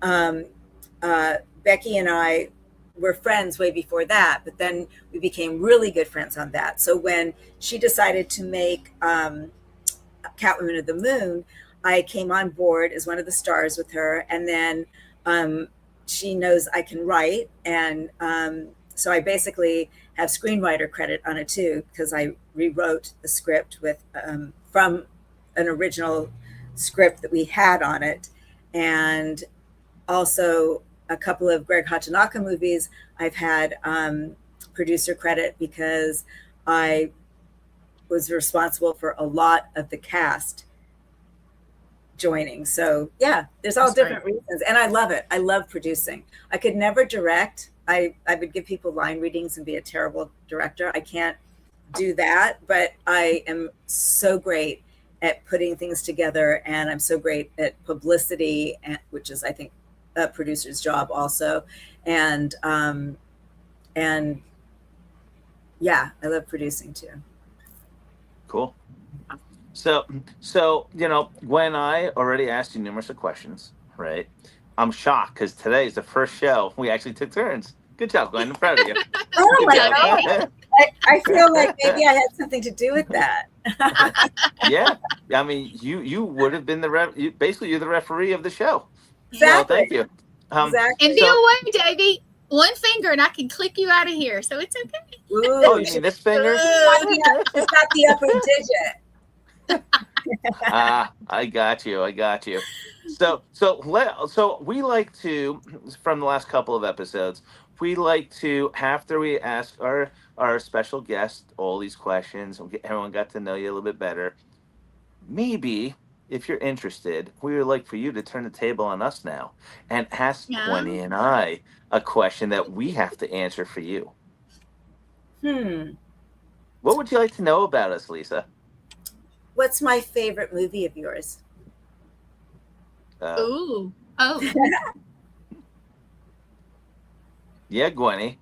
Becky and I were friends way before that, but then we became really good friends on that. So when she decided to make Catwoman of the Moon, I came on board as one of the stars with her, and then she knows I can write, and so I basically have screenwriter credit on it too, because I rewrote the script with from an original script that we had on it, and also a couple of Greg Hatanaka movies I've had producer credit because I was responsible for a lot of the cast joining. So yeah, there's all different reasons, and I love it. I love producing. I could never direct. I would give people line readings and be a terrible director. I can't do that, but I am so great at putting things together, and I'm so great at publicity, which is, I think, a producer's job also. And yeah, I love producing too. Cool. So Gwen, I already asked you numerous of questions, right? I'm shocked because today's the first show we actually took turns. Good job, Gwen. I'm proud of you. Oh my God. I feel like maybe I had something to do with that. Yeah. I mean, you would have been basically you're the referee of the show. Exactly. So thank you. Exactly. And be away, Davey. One finger and I can click you out of here. So it's okay. Ooh, oh, you mean this finger? it's not the upper digit. I got you. So we like to, from the last couple of episodes, we like to, after we ask our special guest all these questions, everyone got to know you a little bit better. Maybe if you're interested, we would like for you to turn the table on us now and ask Gwenny and I a question that we have to answer for you. What would you like to know about us, Lisa? What's my favorite movie of yours? Oh. Yeah, Gwenny.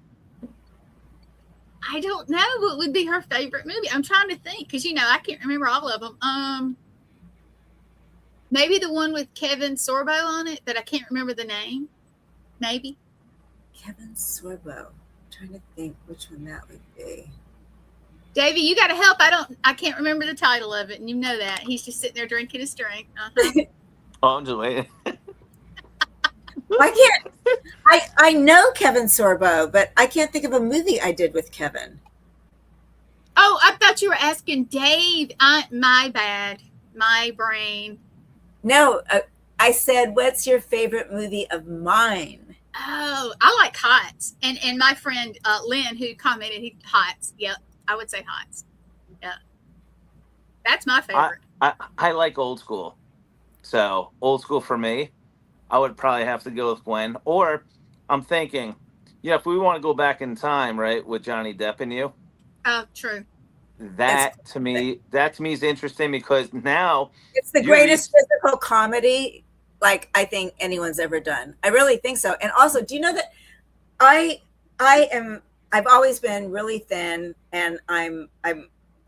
I don't know what would be her favorite movie. I'm trying to think because I can't remember all of them. Maybe the one with Kevin Sorbo on it that I can't remember the name. Maybe. Kevin Sorbo. I'm trying to think which one that would be. Davey, you got to help. I can't remember the title of it, and you know that. He's just sitting there drinking his drink. Oh, I'm just waiting. I can't. I know Kevin Sorbo, but I can't think of a movie I did with Kevin. Oh, I thought you were asking Dave. My bad. My brain. No, I said, what's your favorite movie of mine? Oh, I like Hots. And my friend Lynn, who commented, Hots. Yep, I would say Hots. Yeah. That's my favorite. I like old school. So old school for me, I would probably have to go with Gwen. Or I'm thinking, if we want to go back in time, right, with Johnny Depp and you. Oh, true. that to me is interesting because now it's the greatest physical comedy like I think anyone's ever done. I really think so. And also, do you know that I've always been really thin, and I'm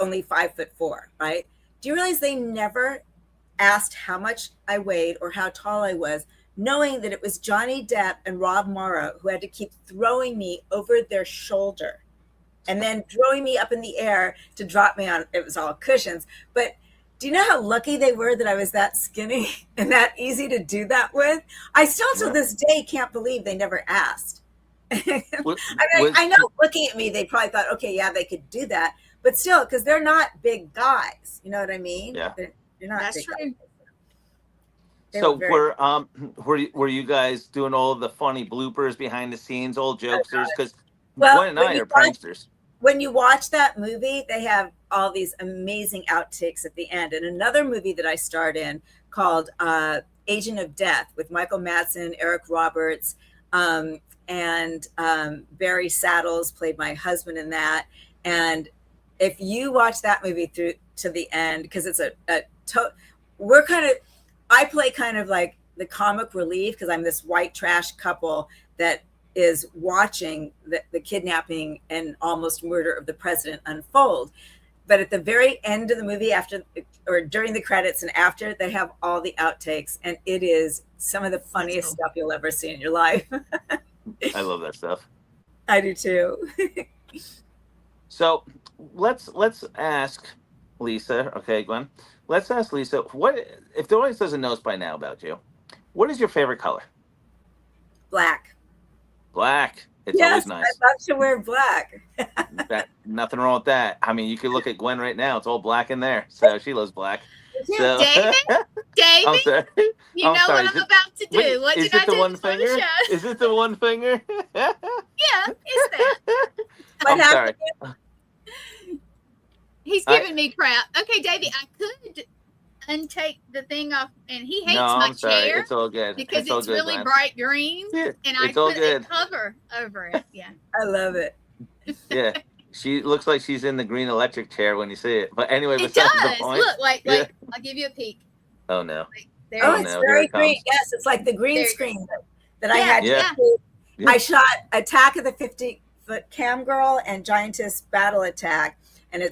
only 5'4", right? Do you realize they never asked how much I weighed or how tall I was, knowing that it was Johnny Depp and Rob Morrow who had to keep throwing me over their shoulder and then throwing me up in the air to drop me on, it was all cushions. But do you know how lucky they were that I was that skinny and that easy to do that with? I still to this day can't believe they never asked. I know looking at me, they probably thought, okay, yeah, they could do that. But still, because they're not big guys. You know what I mean? Yeah. They're not That's big true. guys. So were you guys doing all of the funny bloopers behind the scenes, old jokesters? Because Gwen and I are pranksters. When you watch that movie, they have all these amazing outtakes at the end. And another movie that I starred in called Agent of Death with Michael Madsen, Eric Roberts, and Barry Saddles played my husband in that. And if you watch that movie through to the end, because it's I play kind of like the comic relief because I'm this white trash couple that is watching the kidnapping and almost murder of the president unfold. But at the very end of the movie, after or during the credits and after, they have all the outtakes, and it is some of the funniest stuff you'll ever see in your life. I love that stuff. I do too. So let's ask Lisa. Okay, Gwen. Let's ask Lisa. What if the audience doesn't know us by now about you? What is your favorite color? Black. Black. It's always nice. I love to wear black. Nothing wrong with that. I mean, you can look at Gwen right now. It's all black in there. So she loves black. So, David, I'm sorry. You know what I'm about to do. What did I do? Is it the one finger? Yeah, it's that. I'm sorry. He's giving me crap. Okay, Davey, I could untake the thing off, and he hates my chair. It's all good. Because it's really bright green, and I put a cover over it. Yeah. I love it. Yeah. She looks like she's in the green electric chair when you see it. But anyway, it does. Look, like I'll give you a peek. Oh no. It's very green. Yes, it's like the green screen that I had. Yeah. I shot Attack of the 50-Foot Cam Girl and Giantess Battle Attack, and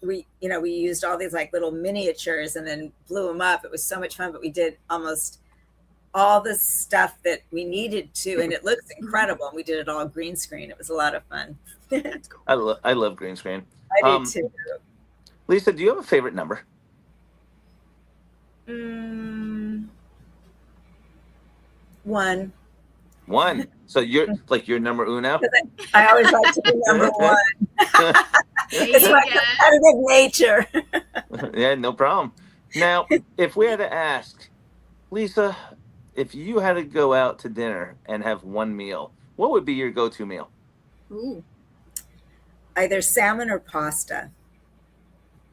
we used all these like little miniatures and then blew them up. It was so much fun, but we did almost all the stuff that we needed to, and it looks incredible. We did it all green screen. It was a lot of fun. I love green screen. I do too. Lisa, do you have a favorite number? One. So you're number uno? I always like to be number one. It's my competitive nature. Yeah, no problem. Now, if we had to ask, Lisa, if you had to go out to dinner and have one meal, what would be your go-to meal? Ooh. Either salmon or pasta.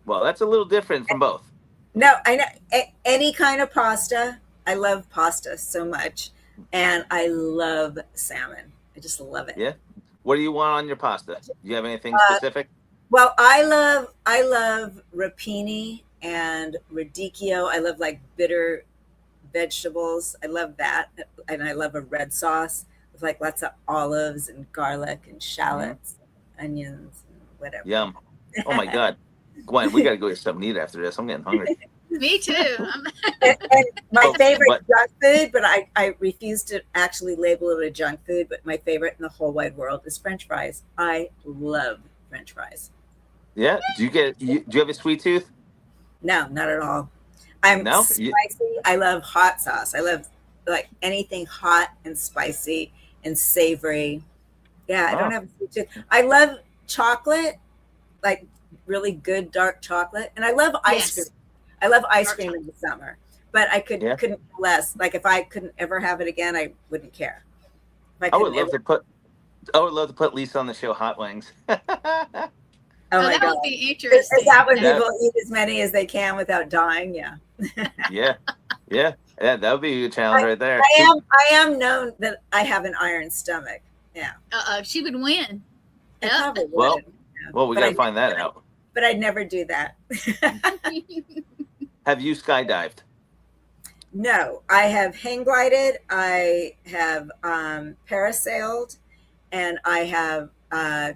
Well, that's a little different from both. No, I know any kind of pasta. I love pasta so much, and I love salmon. I just love it. Yeah. What do you want on your pasta? Do you have anything specific? Well, I love rapini and radicchio. I love like bitter vegetables. I love that, and I love a red sauce with like lots of olives and garlic and shallots, onions, and whatever. Yum! Oh my God, Gwen, we gotta go get something to eat after this. I'm getting hungry. Me too. and my favorite junk food, but I refuse to actually label it a junk food, but my favorite in the whole wide world is French fries. I love French fries. Yeah. Do you have a sweet tooth? No, not at all. I'm spicy. I love hot sauce. I love like anything hot and spicy and savory. Yeah, I don't have a sweet tooth. I love chocolate, like really good dark chocolate, and I love ice cream. I love ice cream in the summer, but I couldn't care less. Like if I couldn't ever have it again, I wouldn't care. I would love to put Lisa on the show Hot Wings. Oh my that God. would be interesting. Is that when people eat as many as they can without dying? Yeah. Yeah. That would be a challenge right there. I am known that I have an iron stomach. Yeah. She would win. I probably would. Well, we got to find that out. but I'd never do that. Have you skydived? No, I have hang glided. I have parasailed, and I have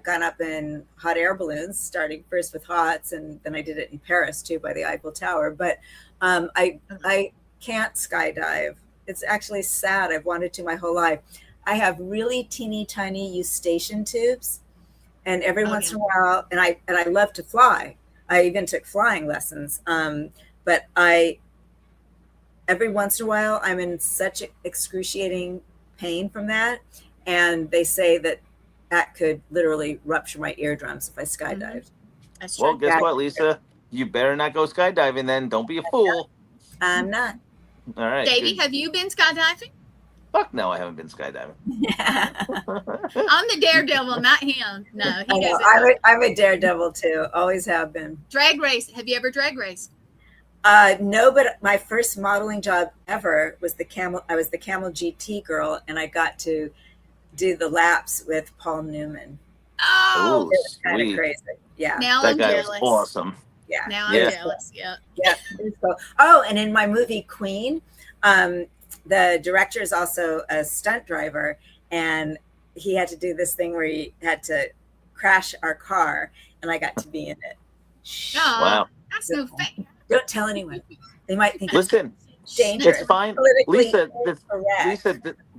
gone up in hot air balloons, starting first with HOTS, and then I did it in Paris too by the Eiffel Tower. But I can't skydive. It's actually sad. I've wanted to my whole life. I have really teeny tiny eustachian tubes, and every once in a while, and I love to fly. I even took flying lessons, but every once in a while I'm in such excruciating pain from that, and they say that could literally rupture my eardrums if I skydived. That's true. Well, guess what, Lisa? You better not go skydiving then. Don't be a fool. I'm not. All right. Davey, have you been skydiving? Fuck no, I haven't been skydiving. I'm the daredevil, not him. No, he doesn't. I'm a daredevil too. Always have been. Drag race. Have you ever drag raced? No, but my first modeling job ever was the Camel. I was the Camel GT girl, and I got to do the laps with Paul Newman. Oh, it was kind of crazy. Yeah. Now that I'm guy jealous. was awesome. Yeah. Now I'm jealous. Yeah. Yeah. Cool. Oh, and in my movie Queen, the director is also a stunt driver, and he had to do this thing where he had to crash our car, and I got to be in it. Oh, wow. That's no fair. Don't tell anyone. They might think Listen, it's dangerous. it's fine. Lisa,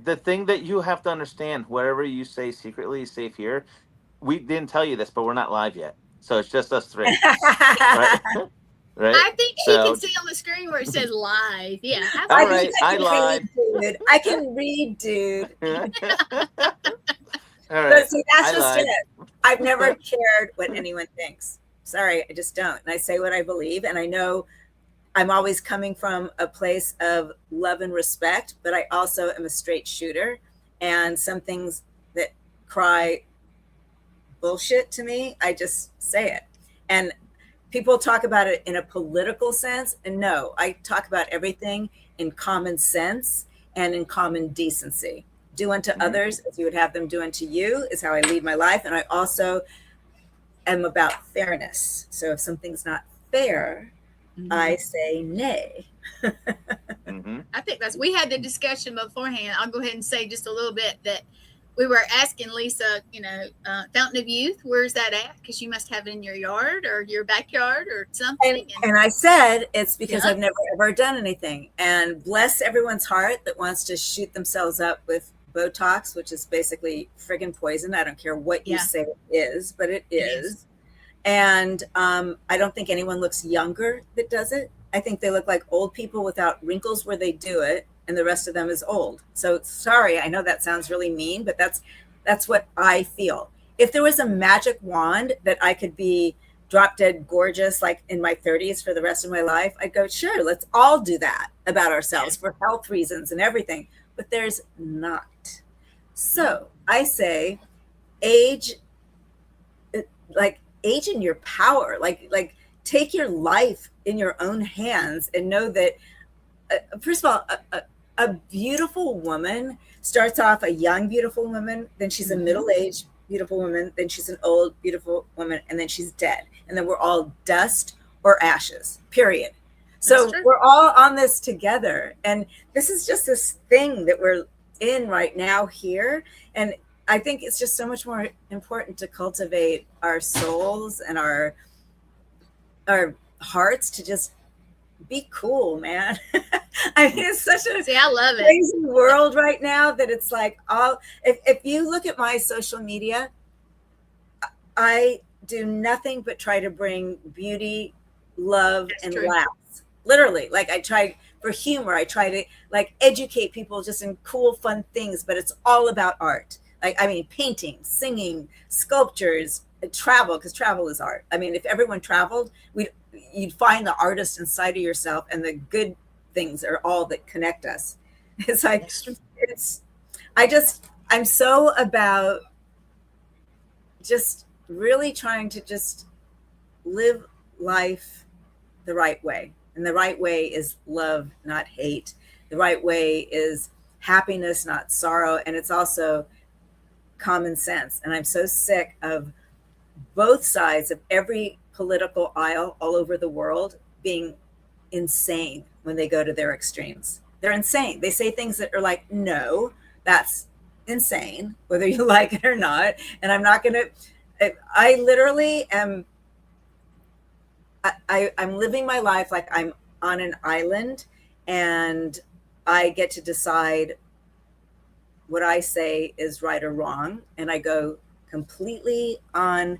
the thing that you have to understand, whatever you say secretly is safe here. We didn't tell you this, but we're not live yet. So it's just us three. Right? Right? I think she can see on the screen where it says live. Yeah. All right, I lied. Dude. I can read, dude. All But right. see, that's just it. I've never cared what anyone thinks. Sorry, I just don't. And I say what I believe, and I know I'm always coming from a place of love and respect, but I also am a straight shooter. And some things that cry bullshit to me, I just say it. And people talk about it in a political sense. And no, I talk about everything in common sense and in common decency. Do unto others as you would have them do unto you is how I lead my life. And I also am about fairness. So if something's not fair, I say nay. I think we had the discussion beforehand. I'll go ahead and say just a little bit that we were asking Lisa, Fountain of Youth, where's that at? Because you must have it in your yard or your backyard or something. And I said, it's because I've never ever done anything. And bless everyone's heart that wants to shoot themselves up with Botox, which is basically friggin' poison. I don't care what you say it is, but it is. And I don't think anyone looks younger that does it. I think they look like old people without wrinkles where they do it, and the rest of them is old. So sorry, I know that sounds really mean, but that's what I feel. If there was a magic wand that I could be drop dead gorgeous, like in my 30s for the rest of my life, I'd go, sure, let's all do that about ourselves for health reasons and everything. But there's not. So I say age in your power, like take your life in your own hands and know that, first of all, a beautiful woman starts off a young, beautiful woman, then she's a middle-aged, beautiful woman, then she's an old, beautiful woman, and then she's dead. And then we're all dust or ashes, period. So we're all on this together. And this is just this thing that we're in right now here. And I think it's just so much more important to cultivate our souls and our hearts to just be cool, man. I mean, it's such a I love it. Crazy world right now that it's like if you look at my social media, I do nothing but try to bring beauty, love, and laughs. Literally, like I try for humor. I try to like educate people just in cool, fun things, but it's all about art. Like, I mean, painting, singing, sculptures, travel, because travel is art. I mean, if everyone traveled, you'd find the artist inside of yourself, and the good things are all that connect us. It's like, I'm so about just really trying to just live life the right way. And the right way is love, not hate. The right way is happiness, not sorrow. And it's also common sense. And I'm so sick of both sides of every political aisle all over the world being insane when they go to their extremes. They're insane. They say things that are like, no, that's insane, whether you like it or not. And I'm not going to, I literally am, I'm living my life like I'm on an island, and I get to decide what I say is right or wrong. And I go completely on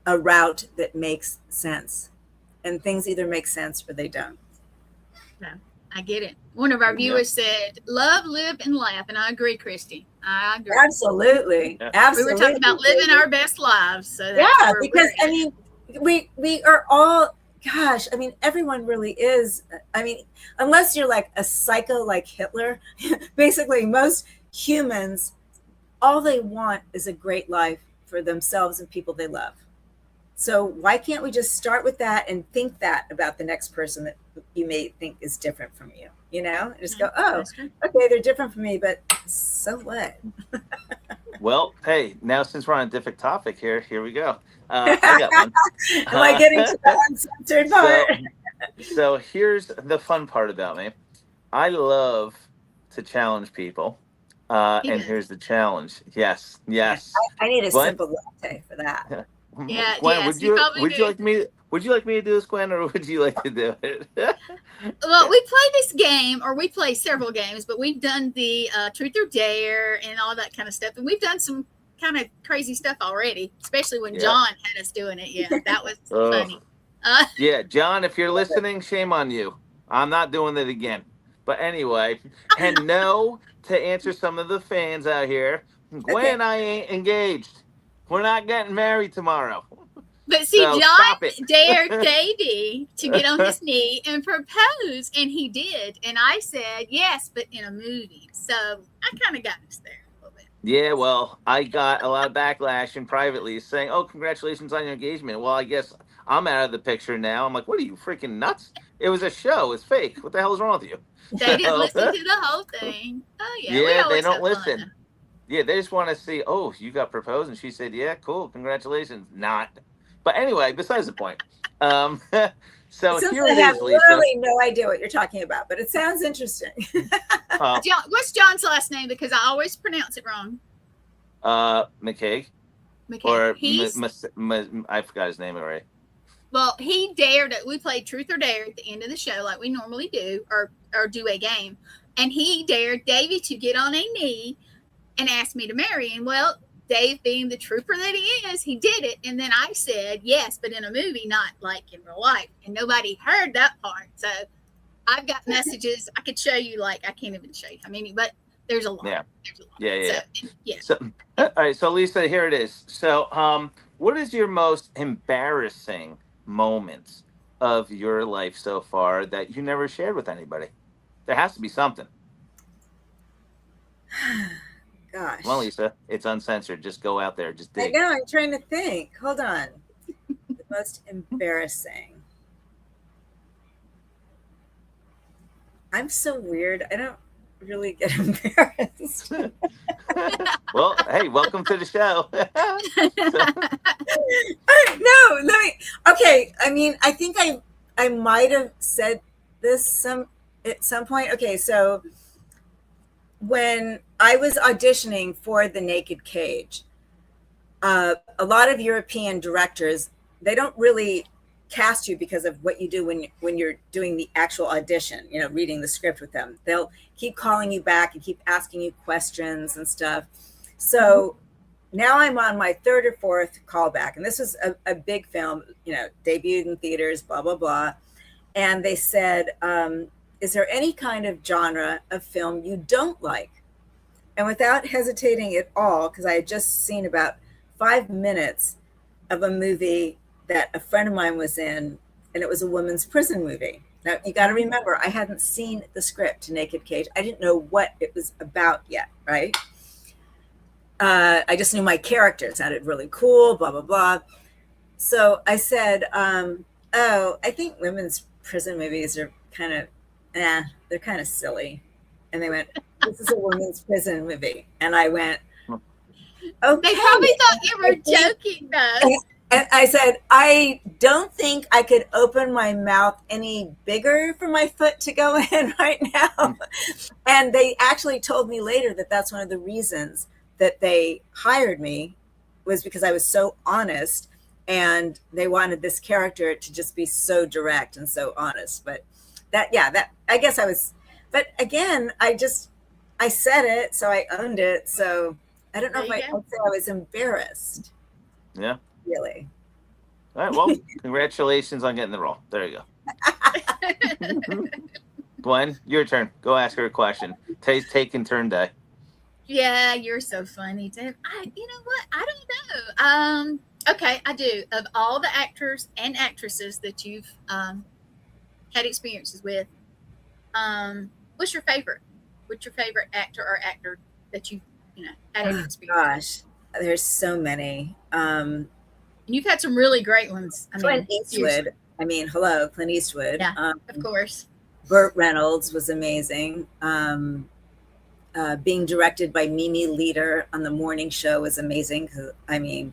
a route that makes sense. And things either make sense or they don't. Yeah, I get it. One of our viewers said, love, live, and laugh. And I agree, Christy. I agree. Absolutely. Yeah. Absolutely. We were talking about living our best lives. So yeah, because I mean, we are all, gosh, I mean, everyone really is. I mean, unless you're like a psycho like Hitler, basically most humans, all they want is a great life for themselves and people they love. So why can't we just start with that and think that about the next person that you may think is different from you, you know, and just go, oh, okay, they're different from me, but so what? Well, hey, now since we're on a different topic here we go. I got one. Am I getting to the uncensored part? So here's the fun part about me. I love to challenge people. And here's the challenge. Yes. I need a simple latte for that. Yeah, Gwen, yes, would you like me to do this, Gwen, or would you like to do it? Well, we play this game, or we play several games, but we've done the Truth or Dare and all that kind of stuff, and we've done some kind of crazy stuff already, especially when John had us doing it. Yeah, that was funny. Yeah, John, if you're listening, shame on you. I'm not doing it again. But anyway, and no, to answer some of the fans out here, Gwen and I ain't engaged. We're not getting married tomorrow. But see, so John dared Davey to get on his knee and propose, and he did. And I said, yes, but in a movie. So I kind of got us there a little bit. Yeah, well, I got a lot of backlash and privately saying, oh, congratulations on your engagement. Well, I guess I'm out of the picture now. I'm like, what are you, freaking nuts? It was a show. It's fake. What the hell is wrong with you? They didn't listen to the whole thing. Oh, yeah. Yeah, they don't listen. Fun. Yeah, they just want to see, oh, you got proposed. And she said, yeah, cool. Congratulations. Not. But anyway, besides the point. So here it is, Lisa. I have literally no idea what you're talking about, but it sounds interesting. What's John's last name? Because I always pronounce it wrong. McCaig. Or I forgot his name already. Well, he dared it. We played Truth or Dare at the end of the show like we normally do, or do a game. And he dared Davey to get on a knee and ask me to marry him. Well, Dave, being the trooper that he is, he did it. And then I said, yes, but in a movie, not like in real life. And nobody heard that part. So I've got messages. I could show you, like, I can't even show you how many, but there's a lot. Yeah. There's a lot. Yeah. So, yeah. So, all right. So, Lisa, here it is. So what is your most embarrassing moments of your life so far that you never shared with anybody? There has to be something. Gosh. Well, Lisa, it's uncensored. Just go out there. Just dig. I know. I'm trying to think. Hold on. The most embarrassing. I'm so weird. I don't really get embarrassed. Well, hey, welcome to the show. No, let me. Okay. I mean, I think I might have said this at some point. Okay, so when I was auditioning for The Naked Cage, a lot of European directors, they don't really cast you because of what you do when you're doing the actual audition, you know, reading the script with them. They'll keep calling you back and keep asking you questions and stuff. So now I'm on my third or fourth callback, and this was a big film, you know, debuted in theaters, blah, blah, blah. And they said, is there any kind of genre of film you don't like? And without hesitating at all, because I had just seen about 5 minutes of a movie that a friend of mine was in, and it was a women's prison movie. Now, you got to remember, I hadn't seen the script to Naked Cage. I didn't know what it was about yet, right? I just knew my character. It sounded really cool, blah, blah, blah. So I said, oh, I think women's prison movies are kind of, they're kind of silly. And they went, this is a women's prison movie. And I went, okay. They probably thought you were joking, though. And I said, I don't think I could open my mouth any bigger for my foot to go in right now. And they actually told me later that that's one of the reasons that they hired me, was because I was so honest, and they wanted this character to just be so direct and so honest. But that I guess I was, but again, I said it, so I owned it. So I don't know if I'd say I was embarrassed. Yeah. Really. All right. Well, congratulations on getting the role. There you go. Gwen, your turn. Go ask her a question. Today's take and turn day. Yeah, you're so funny, Dave. You know what? I don't know. Okay, I do. Of all the actors and actresses that you've had experiences with, what's your favorite? What's your favorite actor or actor that you had an experience? Gosh, there's so many. And you've had some really great ones. Clint Eastwood. I mean, hello, Clint Eastwood. Yeah, of course. Burt Reynolds was amazing. Being directed by Mimi Leader on the morning show was amazing. I mean,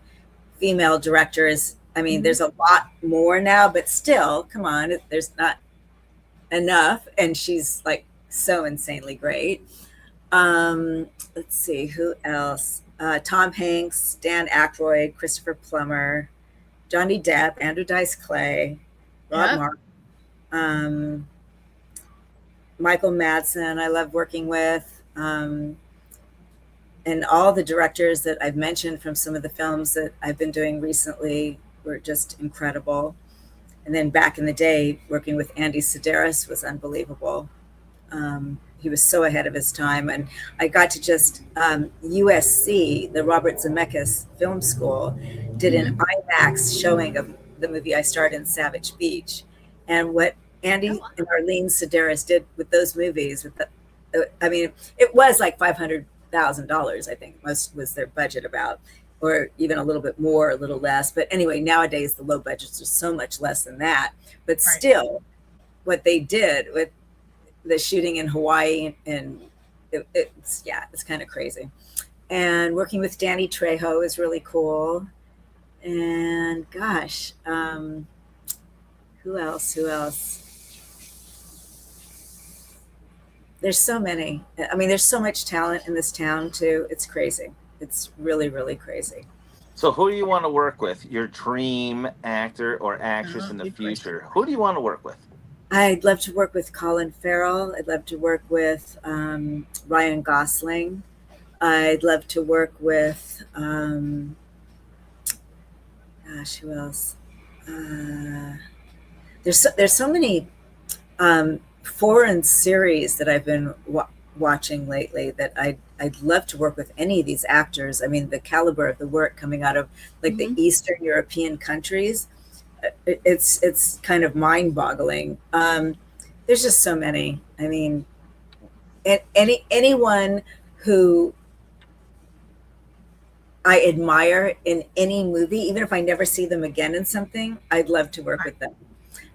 female directors, there's a lot more now, but still, come on, there's not enough. And she's like so insanely great. Let's see, who else? Tom Hanks, Dan Aykroyd, Christopher Plummer, Johnny Depp, Andrew Dice Clay, Rob Mark, Michael Madsen, I love working with. And all the directors that I've mentioned from some of the films that I've been doing recently were just incredible. And then back in the day, working with Andy Sedaris was unbelievable. He was so ahead of his time. And I got to USC, the Robert Zemeckis Film School, did an IMAX showing of the movie I starred in, Savage Beach. And what Andy and Arlene Sedaris did with those movies, it was like $500,000, I think, most was their budget about, or even a little bit more, a little less. But anyway, nowadays the low budgets are so much less than that. But still, what they did with the shooting in Hawaii, and it's kind of crazy. And working with Danny Trejo is really cool. And gosh, who else? There's so many. There's so much talent in this town too. It's crazy. It's really, really crazy. So who do you want to work with? Your dream actor or actress in the future? Who do you want to work with? I'd love to work with Colin Farrell. I'd love to work with Ryan Gosling. I'd love to work with, who else? There's so many foreign series that I've been watching lately that I'd love to work with any of these actors. The caliber of the work coming out of the Eastern European countries, it's kind of mind-boggling. There's just so many. Anyone who I admire in any movie, even if I never see them again in something, I'd love to work with them.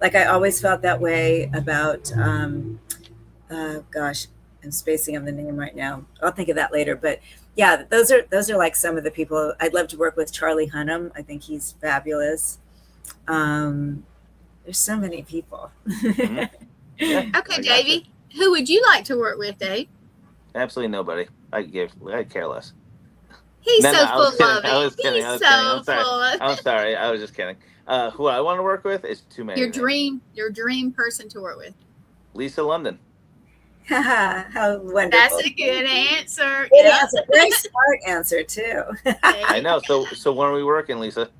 Like I always felt that way about, gosh, I'm spacing on the name right now. I'll think of that later. But yeah, those are like some of the people I'd love to work with. Charlie Hunnam, I think he's fabulous. There's so many people. Yeah, okay, Davey, who would you like to work with, Dave? Absolutely nobody. I care less. He's so full of it. I was kidding. I'm sorry. I was just kidding. Who I want to work with is too many. Your dream person to work with. Lisa London. How wonderful. That's a good answer. Good answer. Very smart answer too. I know. So when are we working, Lisa?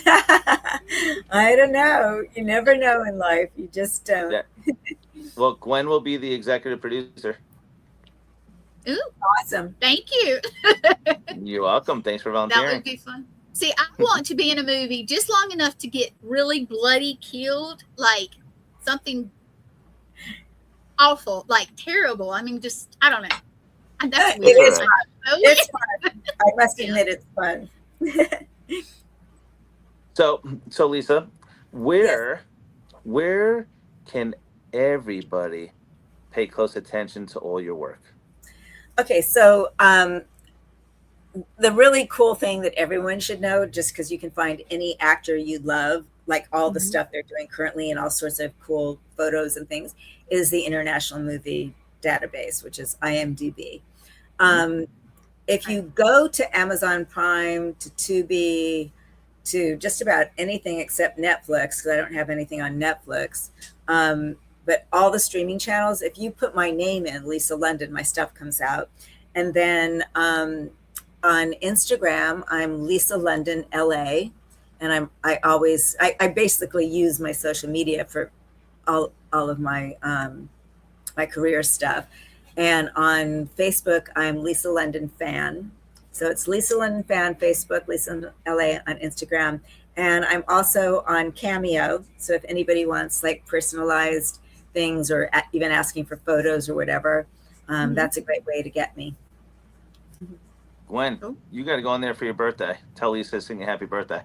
I don't know. You never know in life. You just don't. Yeah. Well, Gwen will be the executive producer. Ooh, awesome. Thank you. You're welcome. Thanks for volunteering. That would be fun. See, I want to be in a movie just long enough to get really bloody killed, like something awful, like terrible. I don't know. That's weird. It is fun. It's fun. I must admit it's fun. So Lisa, where can everybody pay close attention to all your work? Okay, so the really cool thing that everyone should know, just because you can find any actor you love, like all the stuff they're doing currently and all sorts of cool photos and things, is the International Movie Database, which is IMDb. If you go to Amazon Prime, to Tubi, to just about anything except Netflix, because I don't have anything on Netflix, but all the streaming channels, if you put my name in, Lisa London, my stuff comes out. And then on Instagram, I'm Lisa London LA, and I basically use my social media for all of my my career stuff. And on Facebook, I'm Lisa London Fan. So it's Lisa London Fan, Facebook, Lisa LA on Instagram. And I'm also on Cameo. So if anybody wants like personalized things or even asking for photos or whatever, that's a great way to get me. Gwen, you got to go on there for your birthday. Tell Lisa to sing a happy birthday.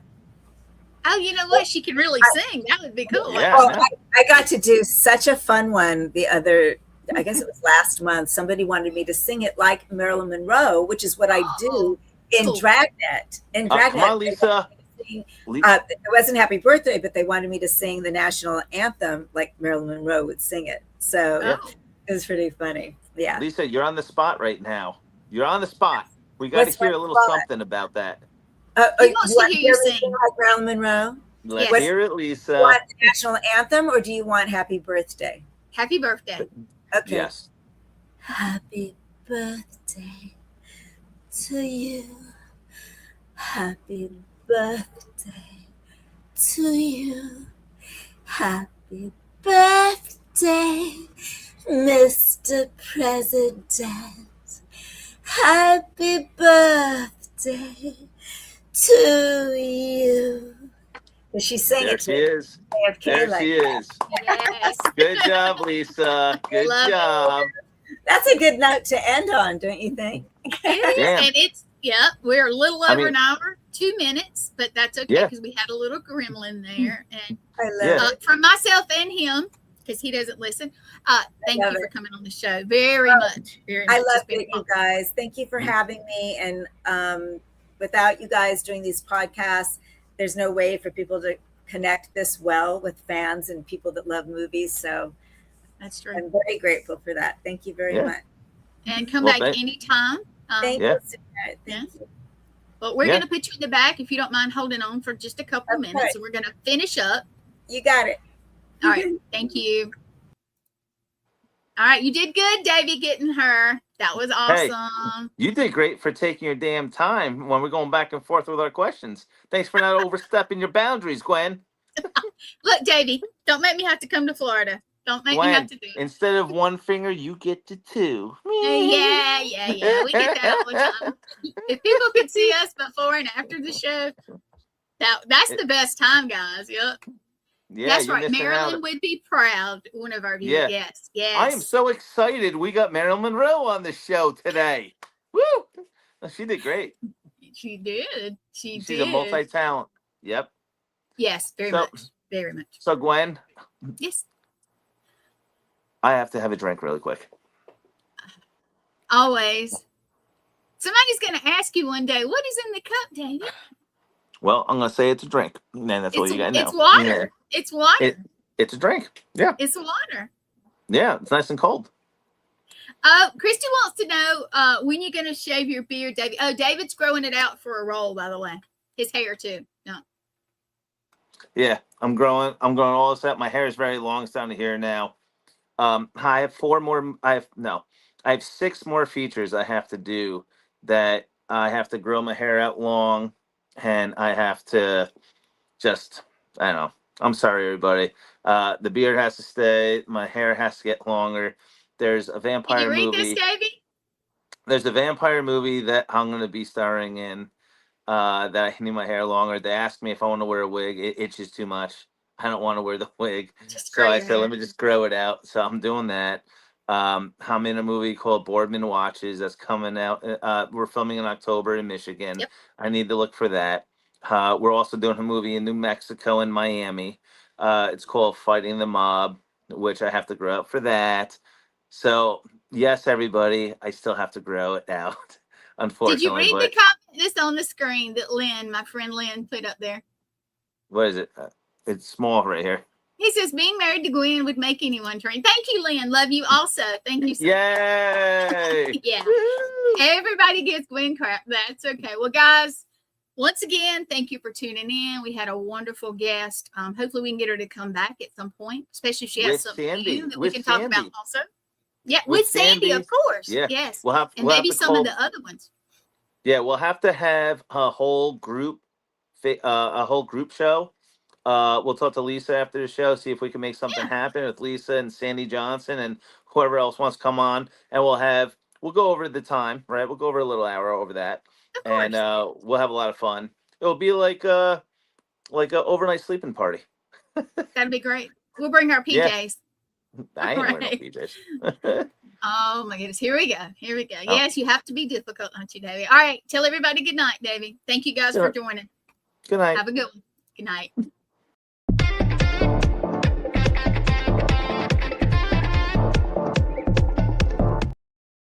Oh, you know what? She can really sing. That would be cool. Yeah, I got to do such a fun one I guess it was last month. Somebody wanted me to sing it like Marilyn Monroe, which is what I do in Dragnet. In Dragnet, come on, Lisa. It wasn't Happy Birthday, but they wanted me to sing the national anthem like Marilyn Monroe would sing it. So it was pretty funny. Yeah. Lisa, you're on the spot right now. You're on the spot. We got to hear a little something about that. He wants to hear you sing like Marilyn Monroe. Let's hear it, Lisa. Do you want the national anthem or do you want Happy Birthday? Happy birthday. Okay. Yes. Happy birthday to you. Happy birthday to you. Happy birthday, Mr. President. Happy birthday to you. Is she singing? There she is. There she is. Yes. Good job, Lisa. Good job. That's a good note to end on, don't you think? It is. And it's, we're a little over an hour, 2 minutes, but that's okay because we had a little gremlin there. And I love it. From myself and him, because he doesn't listen, thank you for coming on the show very much. Very much. I love it, you guys. Thank you for having me. And without you guys doing these podcasts, there's no way for people to connect this well with fans and people that love movies. So that's true. I'm very grateful for that. Thank you very much. And come back anytime. Thank you. Thank you. But we're going to put you in the back if you don't mind holding on for just a couple minutes. And we're going to finish up. You got it. All right. Thank you. All right. You did good, Davey, getting her. That was awesome. Hey, you did great for taking your damn time when we're going back and forth with our questions. Thanks for not overstepping your boundaries, Gwen. Look, Davey, don't make me have to come to Florida. Don't make me have to do it. Instead of one finger, you get to two. Yeah. We get that all the time. If people could see us before and after the show, that's the best time, guys. Yep. Yeah, that's right. Marilyn would be proud. One of our viewers. Yes. I am so excited. We got Marilyn Monroe on the show today. Woo! She did great. She did. She's a multi-talent. Yep. Yes, very much. Very much. So, Gwen. Yes. I have to have a drink really quick. Always. Somebody's going to ask you one day, what is in the cup, David? Well, I'm going to say it's a drink. Man, that's all you got to know. It's water. Yeah. It's water. It's a drink. Yeah. It's water. Yeah, it's nice and cold. Christy wants to know when you're going to shave your beard, David. Oh, David's growing it out for a roll, by the way. His hair, too. No. Yeah, I'm growing all this out. My hair is very long. It's down to here now. I have 4 more. I have 6 more features I have to do. That I have to grow my hair out long, and I have to just, I don't know. I'm sorry, everybody. The beard has to stay. My hair has to get longer. There's a vampire movie. Can you read this, Davey? There's a vampire movie that I'm going to be starring in. That I need my hair longer. They asked me if I want to wear a wig. It itches too much. I don't want to wear the wig. So I said, let me just grow it out. So I'm doing that. I'm in a movie called Boardman Watches that's coming out. We're filming in October in Michigan. Yep. I need to look for that. We're also doing a movie in New Mexico and Miami. It's called Fighting the Mob, which I have to grow out for that. So yes, everybody, I still have to grow it out. Unfortunately. Did you read the comment this on the screen that Lynn, my friend Lynn, put up there. What is it? It's small right here. He says, being married to Gwen would make anyone train. Thank you, Lynn. Love you also. Thank you so Yay! much. Yeah. Everybody gives Gwen crap. That's okay. Well, guys, once again, thank you for tuning in. We had a wonderful guest. Hopefully we can get her to come back at some point, especially if she has something new that we can talk about also. Yeah, with Sandy, of course. Yeah. Yes. We'll maybe some of the other ones. Yeah, we'll have to have a whole group show. We'll talk to Lisa after the show, see if we can make something happen with Lisa and Sandy Johnson and whoever else wants to come on. And we'll go over the time, right? We'll go over a little hour over that. And we'll have a lot of fun. It'll be like a overnight sleeping party. That'd be great. We'll bring our PJs. Yeah. I ain't wearing no PJs. Oh my goodness. Here we go. Oh. Yes, you have to be difficult, don't you, Davey? All right. Tell everybody good night, Davey. Thank you guys for joining. Good night. Have a good one. Good night.